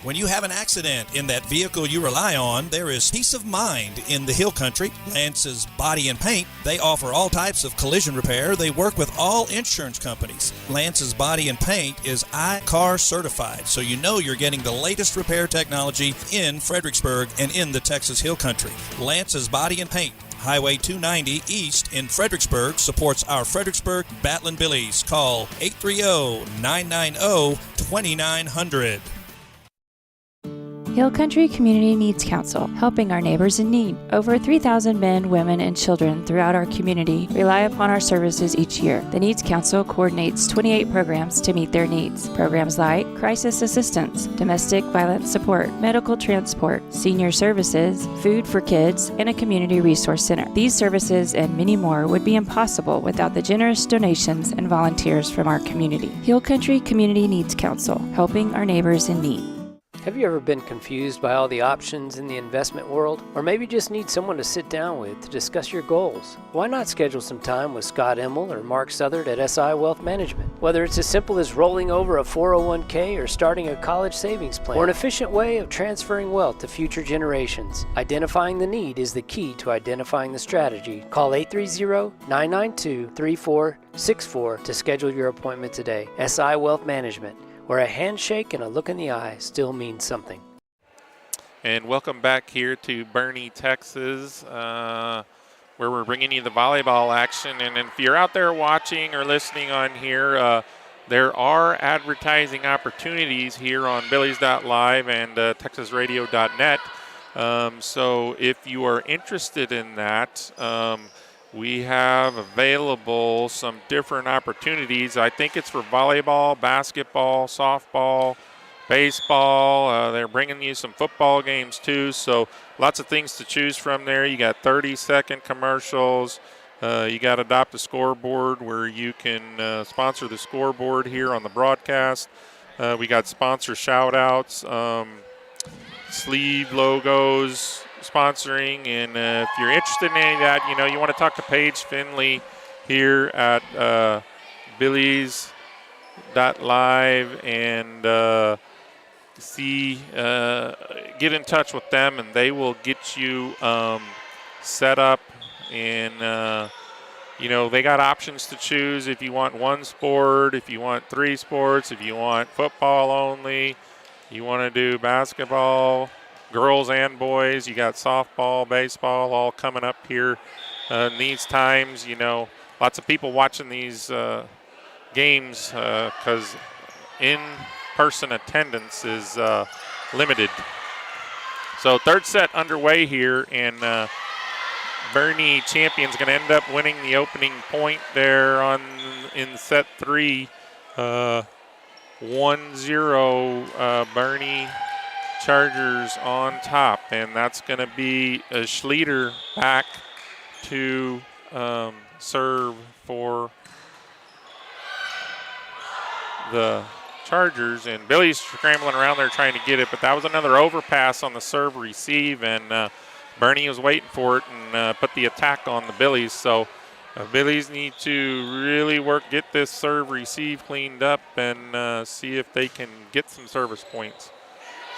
When you have an accident in that vehicle you rely on, there is peace of mind in the Hill Country. Lance's Body and Paint, they offer all types of collision repair. They work with all insurance companies. Lance's Body and Paint is iCar certified, so you know you're getting the latest repair technology in Fredericksburg and in the Texas Hill Country. Lance's Body and Paint, Highway 290 East in Fredericksburg, supports our Fredericksburg Battlin' Billies. Call 830-990-2900. Hill Country Community Needs Council, helping our neighbors in need. Over 3,000 men, women, and children throughout our community rely upon our services each year. The Needs Council coordinates 28 programs to meet their needs. Programs like crisis assistance, domestic violence support, medical transport, senior services, food for kids, and a community resource center. These services and many more would be impossible without the generous donations and volunteers from our community. Hill Country Community Needs Council, helping our neighbors in need. Have you ever been confused by all the options in the investment world? Or maybe just need someone to sit down with to discuss your goals? Why not schedule some time with Scott Emmel or Mark Southard at SI Wealth Management? Whether it's as simple as rolling over a 401k or starting a college savings plan, or an efficient way of transferring wealth to future generations, identifying the need is the key to identifying the strategy. Call 830-992-3464 to schedule your appointment today. SI Wealth Management, where a handshake and a look in the eye still means something. And welcome back here to Boerne, Texas, where we're bringing you the volleyball action. And if you're out there watching or listening on here, there are advertising opportunities here on Billies.live and TexasRadio.net. So if you are interested in that, we have available some different opportunities. I think it's for volleyball, basketball, softball, baseball. They're bringing you some football games too, so lots of things to choose from there. You got 30-second commercials. You got Adopt a Scoreboard where you can sponsor the scoreboard here on the broadcast. We got sponsor shout-outs, sleeve logos, sponsoring, and if you're interested in any of that, you want to talk to Paige Finley here at Billy's.live and get in touch with them, and they will get you set up. And they got options to choose if you want one sport, if you want 3 sports, if you want football only, you want to do basketball, girls and boys. You got softball, baseball, all coming up here in these times. Lots of people watching these games because in-person attendance is limited. So third set underway here, and Boerne Champion's going to end up winning the opening point there in set 3. 1-0 Boerne Chargers on top, and that's going to be Schlieder back to serve for the Chargers, and Billy's scrambling around there trying to get it, but that was another overpass on the serve receive, and Boerne was waiting for it and put the attack on the Billies. So Billies need to really get this serve receive cleaned up and see if they can get some service points.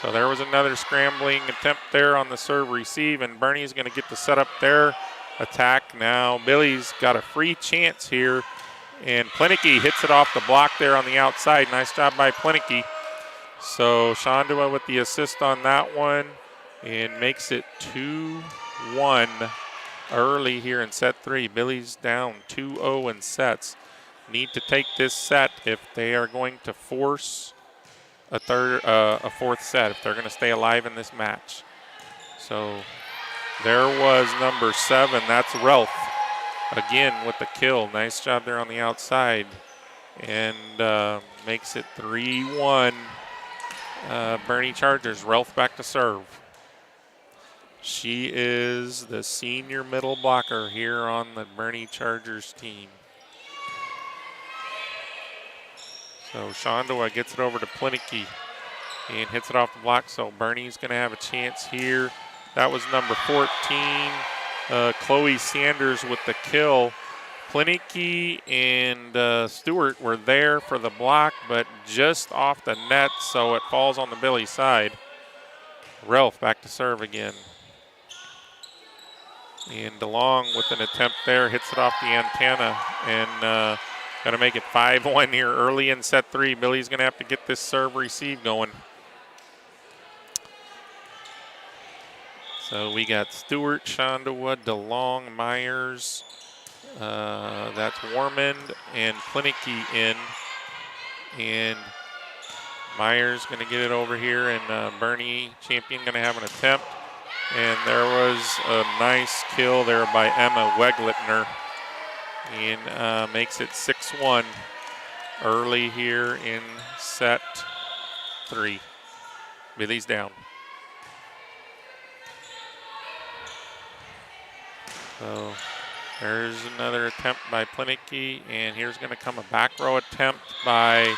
So there was another scrambling attempt there on the serve receive, and Boerne's going to get to set up their attack now. Billy's got a free chance here, and Plinicky hits it off the block there on the outside. Nice job by Plinicky. So Schandua with the assist on that one, and makes it 2-1 early here in set 3. Billy's down 2-0 in sets. Need to take this set if they are going to force a fourth set, if they're going to stay alive in this match. So there was number 7. That's Ralph again with the kill. Nice job there on the outside, and makes it 3-1. Boerne Chargers. Ralph back to serve. She is the senior middle blocker here on the Boerne Chargers team. So Schandua gets it over to Plinicky and hits it off the block. So Boerne's going to have a chance here. That was number 14, Chloe Sanders with the kill. Plinicky and Stewart were there for the block, but just off the net, so it falls on the Billy side. Ralph back to serve again. And DeLong with an attempt there, hits it off the antenna, and going to make it 5-1 here early in set 3. Billy's going to have to get this serve receive going. So we got Stewart, Schandua, DeLong, Myers, that's Warmond, and Plinicky in. And Myers going to get it over here, and Boerne Champion going to have an attempt. And there was a nice kill there by Emma Weglitner, and makes it 6-1 early here in set 3. Billy's down. So there's another attempt by Plinicky, and here's going to come a back row attempt by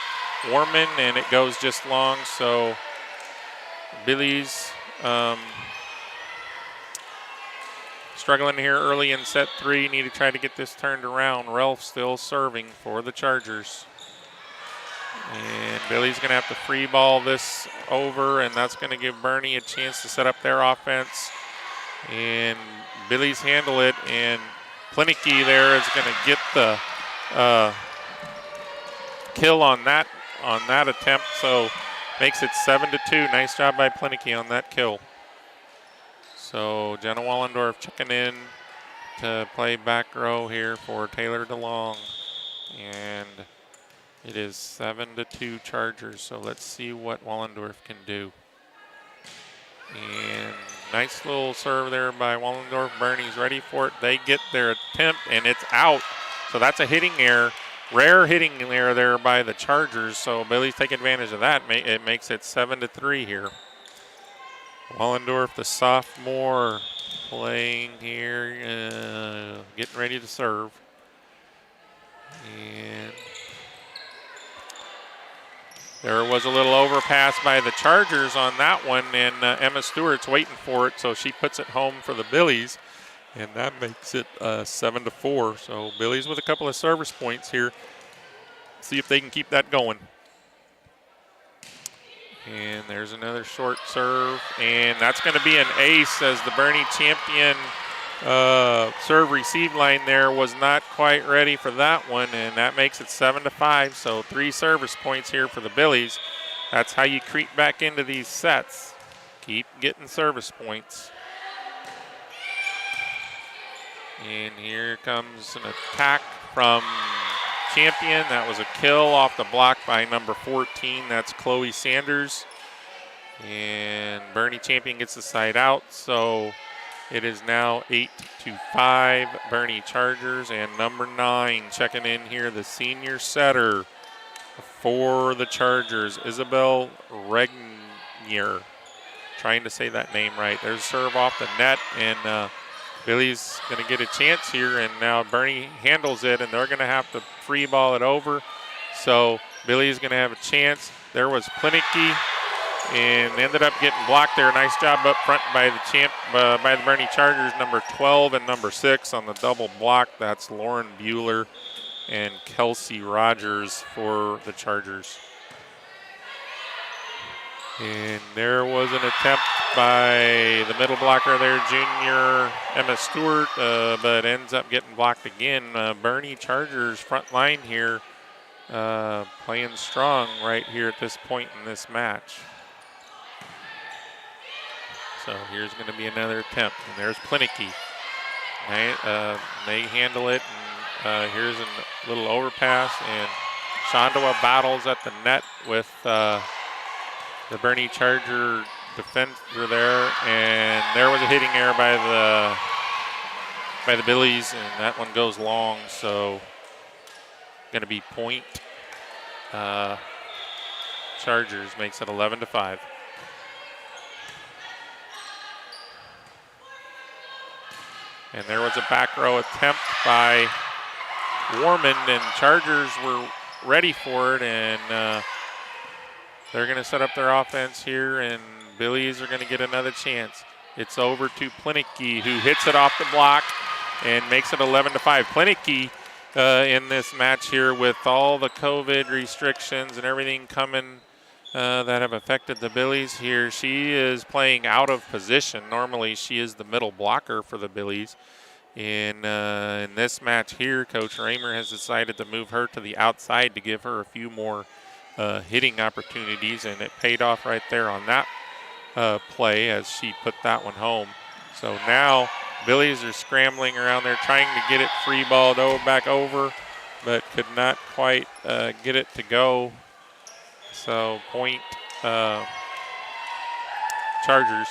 Warman, and it goes just long. So Billy's struggling here early in set 3. Need to try to get this turned around. Ralph still serving for the Chargers. And Billy's going to have to free ball this over, and that's going to give Boerne a chance to set up their offense. And Billy's handle it, and Plinicky there is going to get the kill on that attempt, so makes it 7-2. Nice job by Plinicky on that kill. So Jenna Wallendorf checking in to play back row here for Taylor DeLong, and it is 7-2 Chargers. So let's see what Wallendorf can do. And nice little serve there by Wallendorf. Boerne's ready for it. They get their attempt, and it's out. So that's a hitting error. rare hitting there by the Chargers, so Billy's take advantage of that. It makes it 7-3 here. Wallendorf, the sophomore, playing here, getting ready to serve. And there was a little overpass by the Chargers on that one, and Emma Stewart's waiting for it, so she puts it home for the Billies, and that makes it 7-4. So Billies with a couple of service points here. See if they can keep that going. And there's another short serve, and that's going to be an ace as the Boerne champion serve-receive line there was not quite ready for that one, and that makes it 7-5. So 3 service points here for the Billies. That's how you creep back into these sets. Keep getting service points. And here comes an attack from Champion. That was a kill off the block by number 14. That's Chloe Sanders. And Boerne Champion gets the side out. So it is now 8-5 Boerne Chargers. And number 9 checking in here, the senior setter for the Chargers, Isabel Regnier. Trying to say that name right. There's a serve off the net, and Billy's going to get a chance here, and now Boerne handles it, and they're going to have to free ball it over. So Billy's going to have a chance. There was Plinicky, and ended up getting blocked there. Nice job up front by the Boerne Chargers, number 12 and number 6 on the double block. That's Lauren Bueller and Kelsey Rogers for the Chargers. And there was an attempt by the middle blocker there, junior Emma Stewart, but ends up getting blocked again. Boerne Chargers front line here playing strong right here at this point in this match. So here's going to be another attempt, and there's Plinicky. They handle it, and here's a little overpass, and Schandua battles at the net with the Boerne Charger defender there, and there was a hitting error by the Billies, and that one goes long, so going to be point. Chargers makes it 11-5. And there was a back row attempt by Warman, and Chargers were ready for it, and they're going to set up their offense here, and Billies are going to get another chance. It's over to Plinicky, who hits it off the block and makes it 11-5. Plinicky in this match here, with all the COVID restrictions and everything coming that have affected the Billies here, she is playing out of position. Normally she is the middle blocker for the Billies. In this match here, Coach Raymer has decided to move her to the outside to give her a few more hitting opportunities, and it paid off right there on that play as she put that one home. So now Billies are scrambling around there trying to get it free balled back over, but could not quite get it to go. So point Chargers.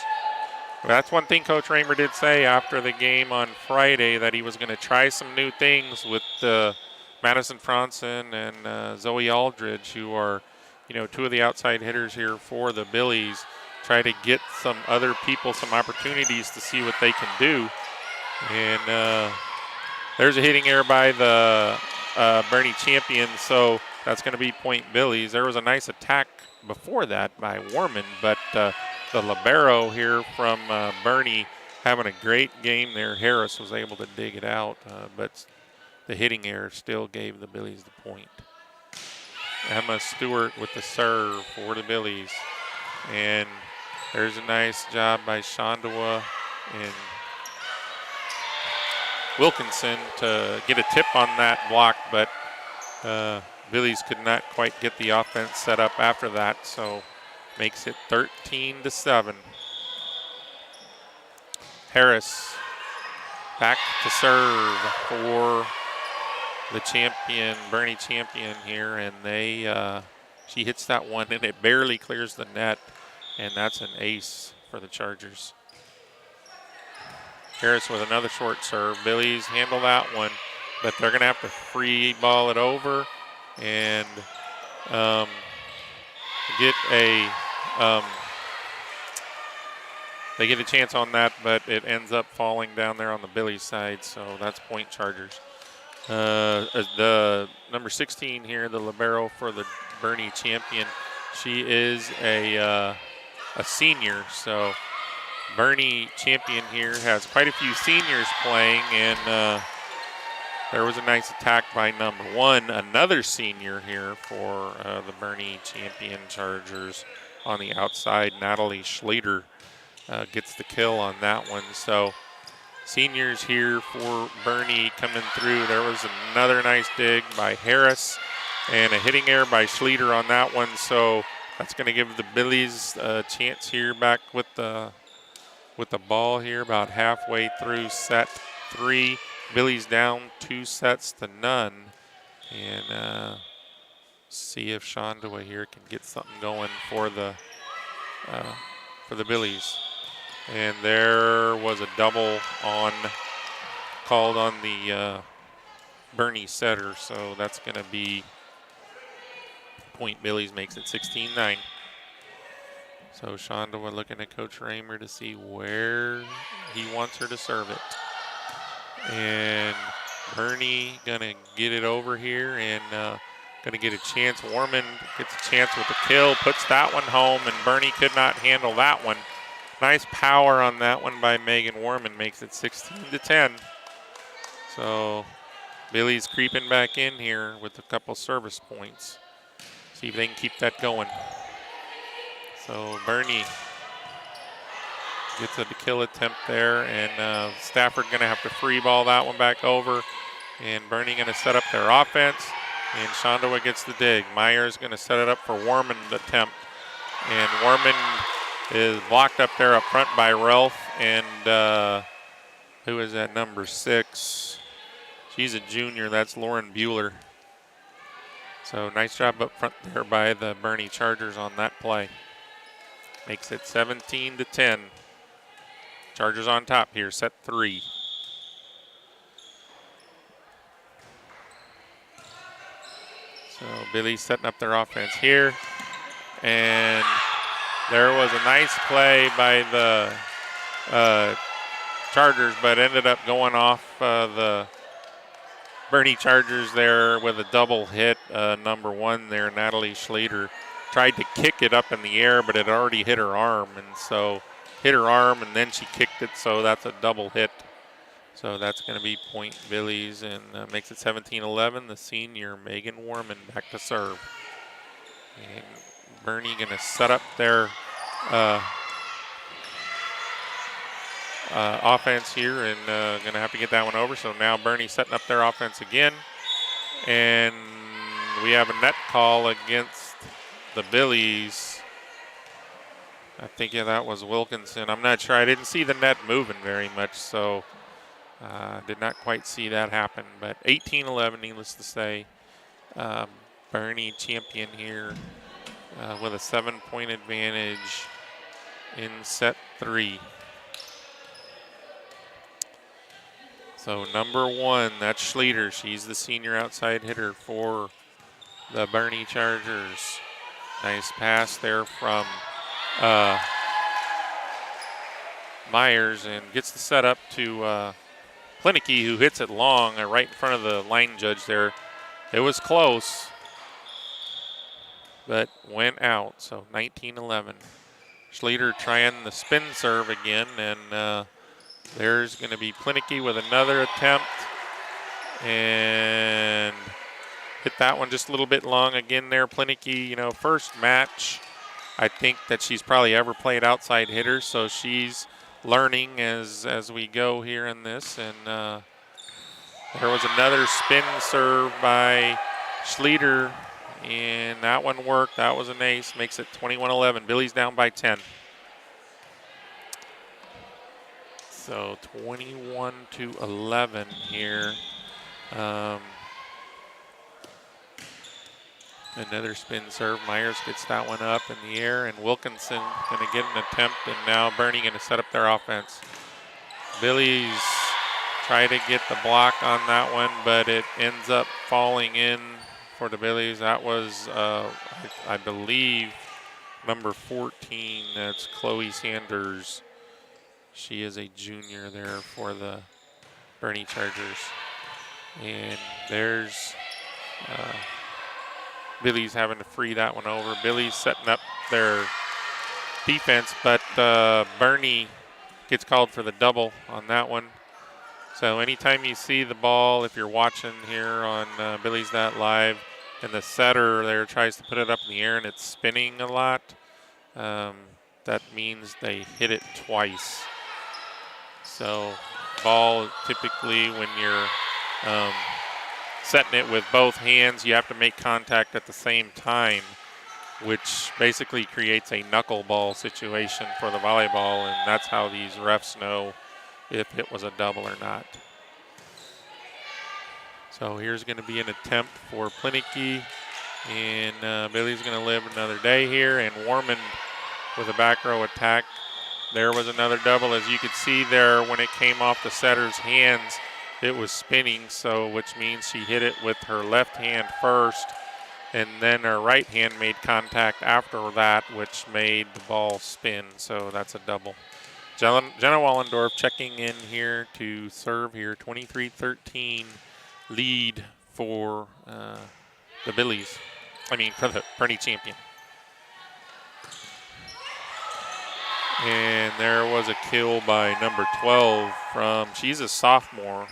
That's one thing Coach Raymer did say after the game on Friday, that he was going to try some new things with Madison Franson and Zoe Aldridge, who are, two of the outside hitters here for the Billies. Try to get some other people some opportunities to see what they can do. And there's a hitting error by the Boerne Champion, so that's going to be point Billies. There was a nice attack before that by Warman, but the libero here from Boerne having a great game there. Harris was able to dig it out, but the hitting error still gave the Billies the point. Emma Stewart with the serve for the Billies. And there's a nice job by Schandua and Wilkinson to get a tip on that block, but Billies could not quite get the offense set up after that, so makes it 13-7. Harris back to serve for the champion, Boerne Champion here, and she hits that one, and it barely clears the net, and that's an ace for the Chargers. Harris with another short serve. Billies handle that one. but they're going to have to free ball it over and get a they get a chance on that, but it ends up falling down there on the Billy side, so that's point Chargers. The number 16 here, the libero for the Boerne champion, she is a senior, so Boerne champion here has quite a few seniors playing, and there was a nice attack by number 1, another senior here for the Boerne champion Chargers on the outside. Natalie Schleter gets the kill on that one. So seniors here for Boerne coming through. There was another nice dig by Harris and a hitting error by Schleter on that one. So that's going to give the Billies a chance here back with the ball here about halfway through set 3. Billy's down 2-0. And see if Schandua here can get something going for the Billies. And there was a double called on the Boerne setter, so that's going to be point Billies, makes it 16-9. So Schandua looking at Coach Raymer to see where he wants her to serve it. And Boerne gonna get it over here and gonna get a chance. Warman gets a chance with the kill, puts that one home, and Boerne could not handle that one. Nice power on that one by Megan Warman, makes it 16-10. So Billy's creeping back in here with a couple service points. See if they can keep that going. So Boerne gets a kill attempt there, and Stafford going to have to free ball that one back over, and Boerne going to set up their offense, and Schandua gets the dig. Myers going to set it up for Warman to attempt, and Warman is blocked up there up front by Ralph, and who is that, number 6? She's a junior. That's Lauren Bueller. So nice job up front there by the Boerne Chargers on that play. Makes it 17-10. Chargers on top here, set 3. So Billy's setting up their offense here. And there was a nice play by the Chargers, but ended up going off the Boerne Chargers there with a double hit. Number 1 there, Natalie Schleter, tried to kick it up in the air, but it already hit her arm. And so hit her arm, and then she kicked it, so that's a double hit. So that's going to be point Billies, and makes it 17-11. The senior, Megan Warman, back to serve. And Boerne going to set up their offense here, and going to have to get that one over. So now Boerne setting up their offense again. And we have a net call against the Billies. I think, yeah, that was Wilkinson. I'm not sure. I didn't see the net moving very much, so did not quite see that happen. But 18-11, needless to say. Boerne champion here with a 7-point advantage in set 3. So number 1, that's Schleter. She's the senior outside hitter for the Boerne Chargers. Nice pass there from Myers, and gets the setup to Plinicky, who hits it long right in front of the line judge there. It was close, but went out. So 19-11. Schleter trying the spin serve again, and there's going to be Plinicky with another attempt, and hit that one just a little bit long again there. Plinicky, first match I think that she's probably ever played outside hitter, so she's learning as we go here in this. And there was another spin serve by Schleter, and that one worked. That was an ace. Makes it 21-11. Billy's down by 10. So 21-11 here. Another spin serve. Myers gets that one up in the air, and Wilkinson going to get an attempt, and now Boerne going to set up their offense. Billy's try to get the block on that one, but it ends up falling in for the Billies. That was, I believe, number 14. That's Chloe Sanders. She is a junior there for the Boerne Chargers. And there's Billy's having to free that one over. Billy's setting up their defense, but Boerne gets called for the double on that one. So anytime you see the ball, if you're watching here on Billy's That Live, and the setter there tries to put it up in the air and it's spinning a lot, that means they hit it twice. So ball, typically when you're setting it with both hands, you have to make contact at the same time, which basically creates a knuckleball situation for the volleyball, and that's how these refs know if it was a double or not. So here's going to be an attempt for Plinicky, and Billy's going to live another day here, and Warman with a back row attack. There was another double. As you could see there, when it came off the setter's hands, it was spinning, so which means she hit it with her left hand first, and then her right hand made contact after that, which made the ball spin. So that's a double. Jenna Wallendorf checking in here to serve here. 23-13 lead for the Billies. I mean, for the Boerne champion. And there was a kill by number 12 from, she's a sophomore,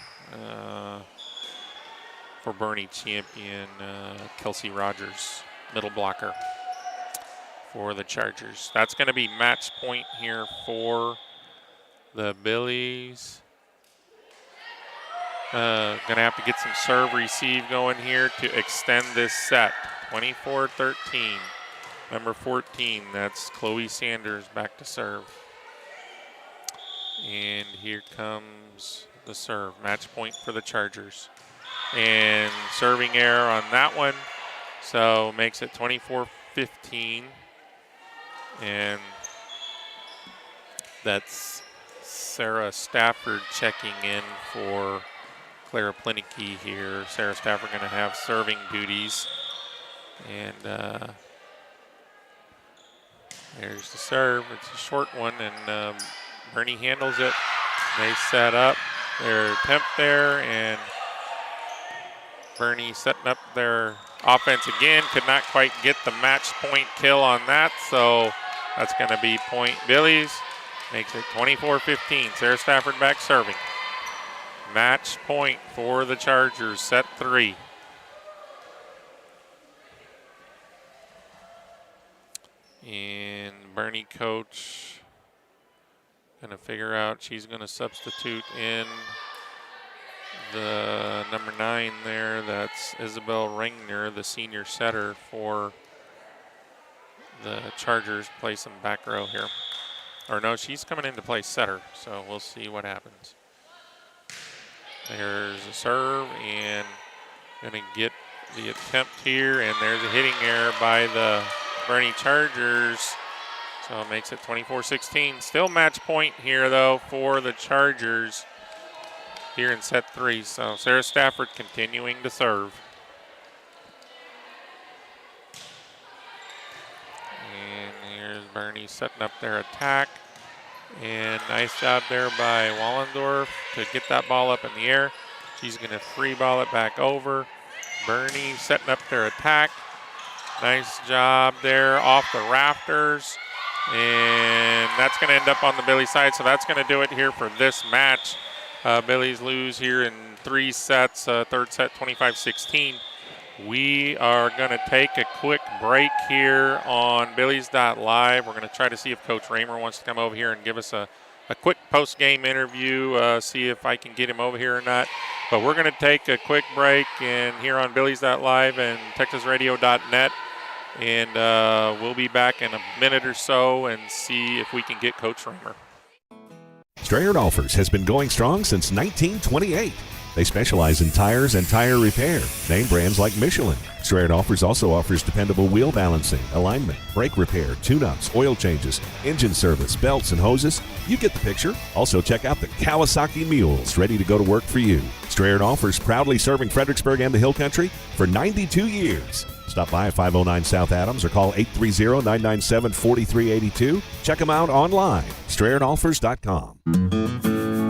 for Boerne champion, Kelsey Rogers, middle blocker for the Chargers. That's going to be match point here for the Billies. Going to have to get some serve receive going here to extend this set. 24-13. Number 14, that's Chloe Sanders back to serve. And here comes the serve. Match point for the Chargers. And serving error on that one. So makes it 24-15. And that's Sarah Stafford checking in for Clara Plinicky here. Sarah Stafford going to have serving duties. And there's the serve. It's a short one, and Boerne handles it. They set up their attempt there, and Boerne setting up their offense again. Could not quite get the match point kill on that, so that's going to be point Billies. Makes it 24-15. Sarah Stafford back serving. Match point for the Chargers, set 3. And Boerne coach going to figure out she's going to substitute in the number 9 there. That's Isabel Ringner, the senior setter for the Chargers. Play some back row here. Or no, she's coming in to play setter, so we'll see what happens. There's a serve, and going to get the attempt here, and there's a hitting error by the Boerne Chargers, so it makes it 24-16. Still match point here, though, for the Chargers here in set 3. So Sarah Stafford continuing to serve. And here's Boerne setting up their attack. And nice job there by Wallendorf to get that ball up in the air. She's going to free ball it back over. Boerne setting up their attack. Nice job there off the rafters. And that's going to end up on the Billy side, so that's going to do it here for this match. Billies lose here in 3 sets, third set 25-16. We are going to take a quick break here on Billies.Live. We're going to try to see if Coach Raymer wants to come over here and give us a quick post-game interview, see if I can get him over here or not. But we're going to take a quick break and here on Billies.Live and TexasRadio.net. And we'll be back in a minute or so and see if we can get Coach Raymer. Strayer Golfers has been going strong since 1928. They specialize in tires and tire repair. Name brands like Michelin. Strayer Offers also offers dependable wheel balancing, alignment, brake repair, tune-ups, oil changes, engine service, belts, and hoses. You get the picture. Also check out the Kawasaki Mules, ready to go to work for you. Strayer Offers, proudly serving Fredericksburg and the Hill Country for 92 years. Stop by at 509 South Adams or call 830-997-4382. Check them out online, StrayerOffers.com.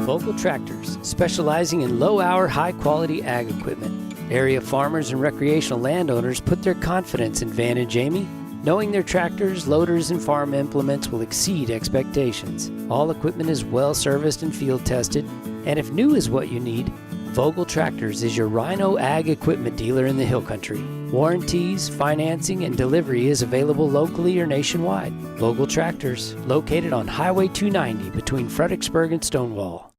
Vogel Tractors, specializing in low-hour, high-quality ag equipment. Area farmers and recreational landowners put their confidence in Van and Jamie, knowing their tractors, loaders, and farm implements will exceed expectations. All equipment is well-serviced and field-tested, and if new is what you need, Vogel Tractors is your Rhino Ag equipment dealer in the Hill Country. Warranties, financing, and delivery is available locally or nationwide. Vogel Tractors, located on Highway 290 between Fredericksburg and Stonewall.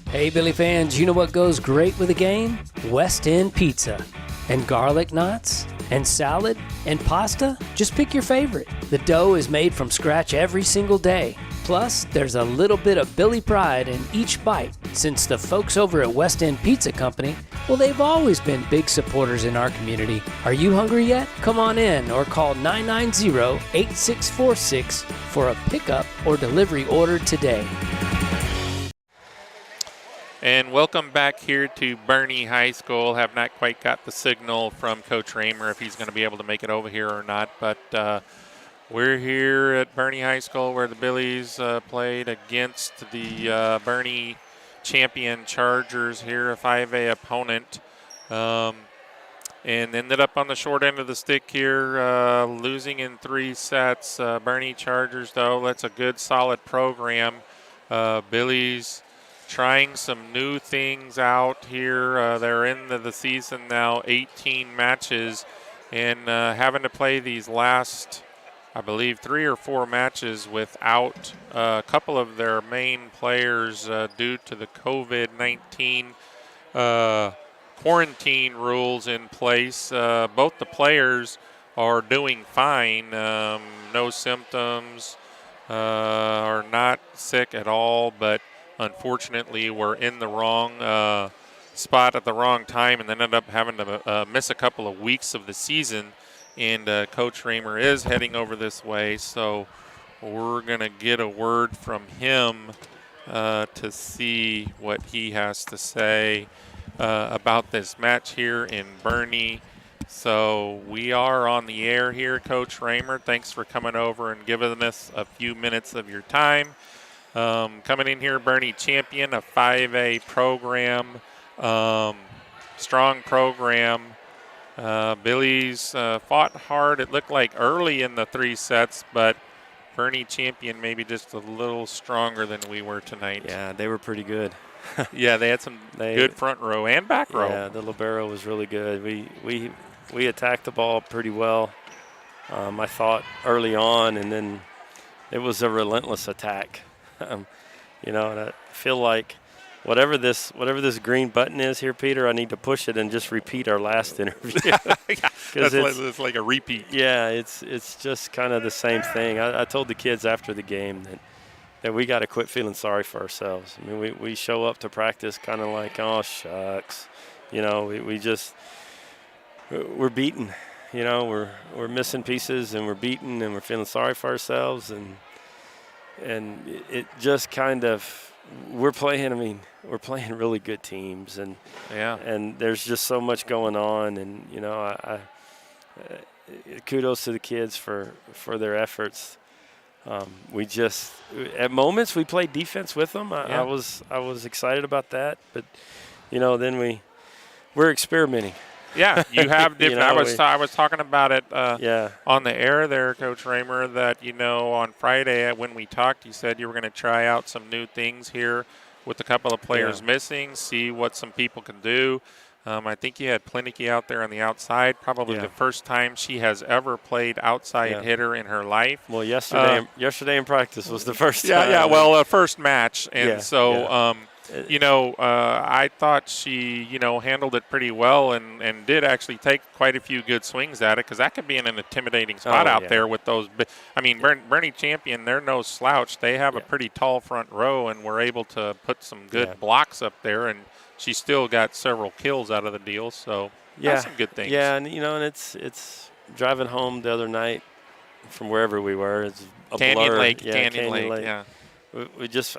Hey Billy fans, you know what goes great with a game? West End pizza. And garlic knots? And salad? And pasta? Just pick your favorite. The dough is made from scratch every single day. Plus, there's a little bit of Billy pride in each bite, since the folks over at West End Pizza Company, well, they've always been big supporters in our community. Are you hungry yet? Come on in or call 990-8646 for a pickup or delivery order today. And welcome back here to Boerne High School. Have not quite got the signal from Coach Raymer if he's going to be able to make it over here or not, but we're here at Boerne High School where the Billies played against the Boerne champion Chargers here, a 5A opponent, and ended up on the short end of the stick here, losing in 3 sets. Boerne Chargers, though, that's a good, solid program. Billies trying some new things out here. They're into the season now, 18 matches, and having to play these last, I believe, 3 or 4 matches without a couple of their main players due to the COVID-19 quarantine rules in place. Both the players are doing fine, no symptoms, are not sick at all, but unfortunately we're in the wrong spot at the wrong time and then ended up having to miss a couple of weeks of the season. And Coach Raymer is heading over this way, so we're going to get a word from him to see what he has to say about this match here in Boerne. So we are on the air here, Coach Raymer. Thanks for coming over and giving us a few minutes of your time. Coming in here, Boerne champion, a 5A program, strong program. Billies fought hard, it looked like, early in the 3 sets, but Boerne champion maybe just a little stronger than we were tonight. Yeah, they were pretty good. Yeah, they had some good front row and back row. Yeah, the libero was really good. We attacked the ball pretty well, I thought, early on, and then it was a relentless attack. And I feel like whatever this green button is here, Peter, I need to push it and just repeat our last interview. It's like a repeat. Yeah, it's just kind of the same thing. I told the kids after the game that we got to quit feeling sorry for ourselves. I mean, we show up to practice kind of like, oh, shucks. We're beaten. We're missing pieces and we're beaten and we're feeling sorry for ourselves. And it just kind of, we're playing really good teams, and there's just so much going on, and I kudos to the kids for their efforts. We just, at moments, we played defense with them. I was excited about that, but then we're experimenting. Yeah, you have different. I was talking about it on the air there, Coach Raymer, that on Friday when we talked, you said you were going to try out some new things here with a couple of players missing, see what some people can do. I think you had Plinicky out there on the outside, probably the first time she has ever played outside hitter in her life. Well, yesterday in practice was the first time. First match, and I thought she, handled it pretty well and did actually take quite a few good swings at it, because that could be in an intimidating spot out there with those. Boerne Champion, they're no slouch. They have a pretty tall front row, and we're able to put some good blocks up there, and she still got several kills out of the deal. So that's some good things. Yeah, and and it's driving home the other night from wherever we were. It's a Canyon blur. Lake. Canyon Lake. Yeah.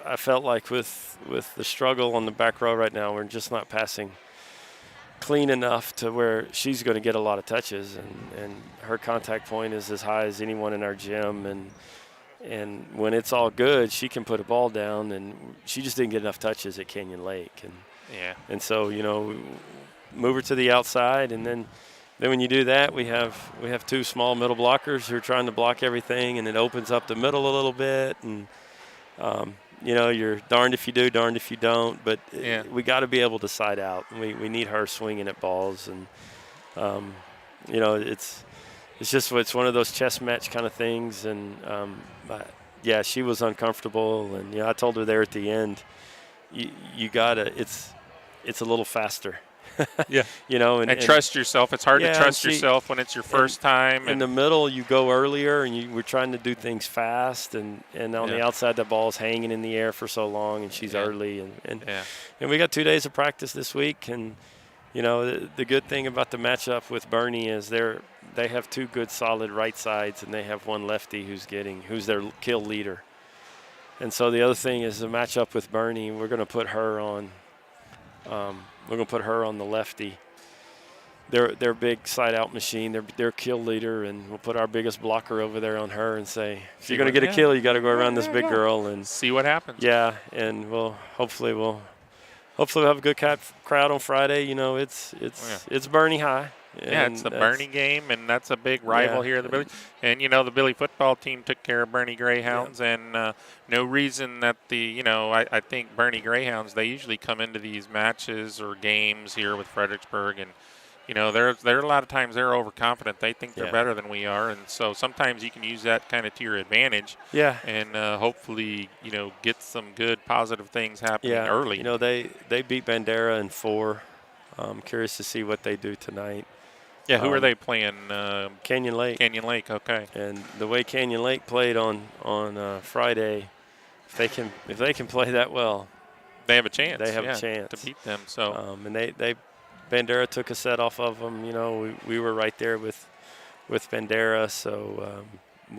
I felt like with the struggle on the back row right now, we're just not passing clean enough to where she's going to get a lot of touches, and her contact point is as high as anyone in our gym, and when it's all good, she can put a ball down, and she just didn't get enough touches at Canyon Lake, and so move her to the outside, and then when you do that, we have two small middle blockers who are trying to block everything, and it opens up the middle a little bit, and you're darned if you do, darned if you don't, but we got to be able to side out. We need her swinging at balls, and it's one of those chess match kind of things, and she was uncomfortable, and I told her there at the end, you gotta, it's a little faster. And trust yourself. It's hard to trust yourself when it's your first time. In the middle, you go earlier, and we're trying to do things fast, and on the outside, the ball's hanging in the air for so long, and she's early, and we got 2 days of practice this week, and the good thing about the matchup with Boerne is they have two good solid right sides, and they have one lefty who's their kill leader, and so the other thing is the matchup with Boerne, we're going to put her on. We're going to put her on the lefty. They're big side-out machine. They're kill leader, and we'll put our biggest blocker over there on her and say, if you're going to get a kill, you got to go around this big girl and see what happens. Yeah, and hopefully we'll have a good crowd on Friday. It's Boerne High. Yeah, it's the Boerne game, and that's a big rival here at the Billy. And, the Billy football team took care of Boerne Greyhounds, and no reason that I think Boerne Greyhounds, they usually come into these matches or games here with Fredericksburg, and, they're a lot of times they're overconfident. They think they're better than we are, and so sometimes you can use that kind of to your advantage. Yeah. And hopefully, get some good positive things happening early. They beat Bandera in 4. I'm curious to see what they do tonight. Yeah, who are they playing? Canyon Lake. Canyon Lake, okay. And the way Canyon Lake played on Friday, if they can play that well, they have a chance. They have a chance to beat them. So and they Bandera took a set off of them. We were right there with Bandera, so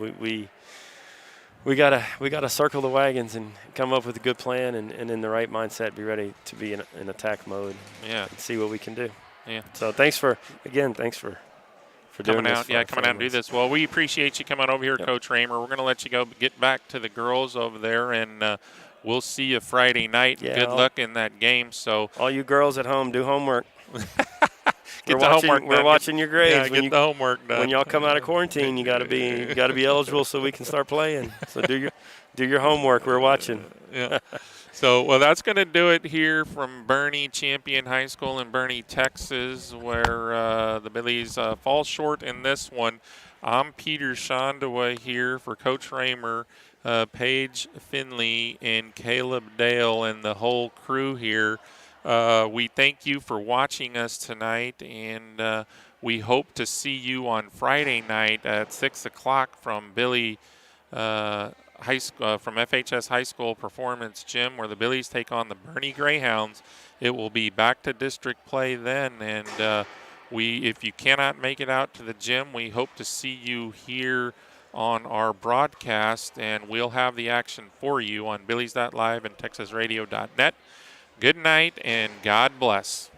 we gotta circle the wagons and come up with a good plan and in the right mindset, be ready to be in attack mode. Yeah, and see what we can do. Yeah. So thanks for doing coming this. Out. Yeah, coming out and do this. Well, we appreciate you coming over here, Coach Raymer. We're going to let you go get back to the girls over there, and we'll see you Friday night. Yeah, good luck in that game. So all you girls at home, do homework. homework we're watching your grades. Yeah, get the homework done. When y'all come out of quarantine, you got to be eligible so we can start playing. So do your homework. We're watching. Yeah. So, that's going to do it here from Boerne Champion High School in Boerne, Texas, where the Billies fall short in this one. I'm Peter Schandua here for Coach Raymer, Paige Finley, and Caleb Dale, and the whole crew here. We thank you for watching us tonight, and we hope to see you on Friday night at 6 o'clock from Billy from FHS High School Performance Gym, where the Billies take on the Boerne Greyhounds. It will be back to district play then, and if you cannot make it out to the gym, we hope to see you here on our broadcast, and we'll have the action for you on Billies.live and TexasRadio.net. Good night, and God bless.